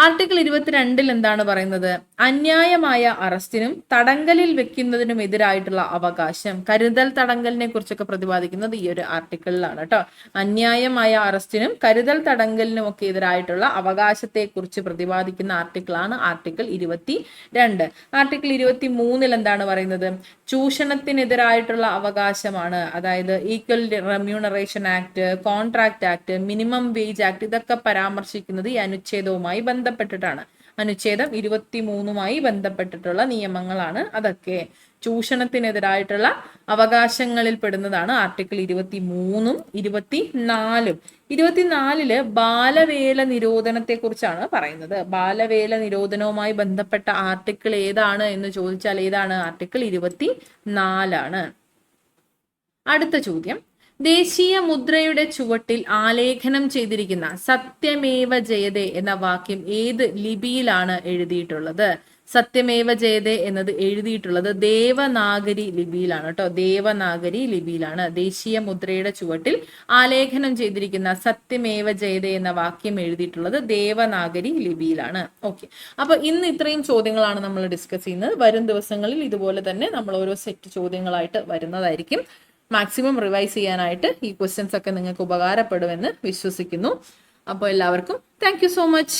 ആർട്ടിക്കിൾ 22 എന്താണ് പറയുന്നത്? അന്യായമായ അറസ്റ്റിനും തടങ്കലിൽ വെക്കുന്നതിനും എതിരായിട്ടുള്ള അവകാശം, കരുതൽ തടങ്കലിനെ കുറിച്ചൊക്കെ പ്രതിപാദിക്കുന്നത് ഈ ഒരു ആർട്ടിക്കിളിലാണ് കേട്ടോ. അന്യായമായ അറസ്റ്റിനും കരുതൽ തടങ്കലിനും ഒക്കെ എതിരായിട്ടുള്ള അവകാശത്തെ കുറിച്ച് പ്രതിപാദിക്കുന്ന ആർട്ടിക്കിളാണ് ആർട്ടിക്കിൾ 22. ആർട്ടിക്കിൾ 23 എന്താണ് പറയുന്നത്? ചൂഷണത്തിനെതിരായിട്ടുള്ള അവകാശമാണ്. അതായത് equal remuneration act, contract act, minimum wage act ഇതൊക്കെ പരാമർശിക്കുന്നത് ഈ അനുച്ഛേദവുമായി ബന്ധപ്പെട്ടിട്ടാണ്. അനുച്ഛേദം 23 ബന്ധപ്പെട്ടിട്ടുള്ള നിയമങ്ങളാണ് അതൊക്കെ. ചൂഷണത്തിനെതിരായിട്ടുള്ള അവകാശങ്ങളിൽ പെടുന്നതാണ് ആർട്ടിക്കിൾ 23 24. 24 ബാലവേല നിരോധനത്തെ കുറിച്ചാണ് പറയുന്നത്. ബാലവേല നിരോധനവുമായി ബന്ധപ്പെട്ട ആർട്ടിക്കിൾ ഏതാണ് എന്ന് ചോദിച്ചാൽ ഏതാണ്? ആർട്ടിക്കിൾ 24. അടുത്ത ചോദ്യം, ദേശീയ മുദ്രയുടെ ചുവട്ടിൽ ആലേഖനം ചെയ്തിരിക്കുന്ന സത്യമേവ ജയതേ എന്ന വാക്യം ഏത് ലിപിയിലാണ് എഴുതിയിട്ടുള്ളത്? സത്യമേവ ജയതേ എന്നത് എഴുതിയിട്ടുള്ളത് ദേവനാഗരി ലിപിയിലാണ് കേട്ടോ. ദേവനാഗരി ലിപിയിലാണ് ദേശീയ മുദ്രയുടെ ചുവട്ടിൽ ആലേഖനം ചെയ്തിരിക്കുന്ന സത്യമേവ ജയതേ എന്ന വാക്യം എഴുതിയിട്ടുള്ളത് ദേവനാഗരി ലിപിയിലാണ്. ഓക്കെ, അപ്പൊ ഇന്ന് ഇത്രയും ചോദ്യങ്ങളാണ് നമ്മൾ ഡിസ്കസ് ചെയ്യുന്നത്. വരും ദിവസങ്ങളിൽ ഇതുപോലെ തന്നെ നമ്മൾ ഓരോ സെറ്റ് ചോദ്യങ്ങളായിട്ട് വരുന്നതായിരിക്കും. മാക്സിമം റിവൈസ് ചെയ്യാനായിട്ട് ഈ ക്വസ്റ്റ്യൻസ് ഒക്കെ നിങ്ങൾക്ക് ഉപകാരപ്പെടുമെന്ന് വിശ്വസിക്കുന്നു. അപ്പോൾ എല്ലാവർക്കും താങ്ക് യു സോ മച്ച്.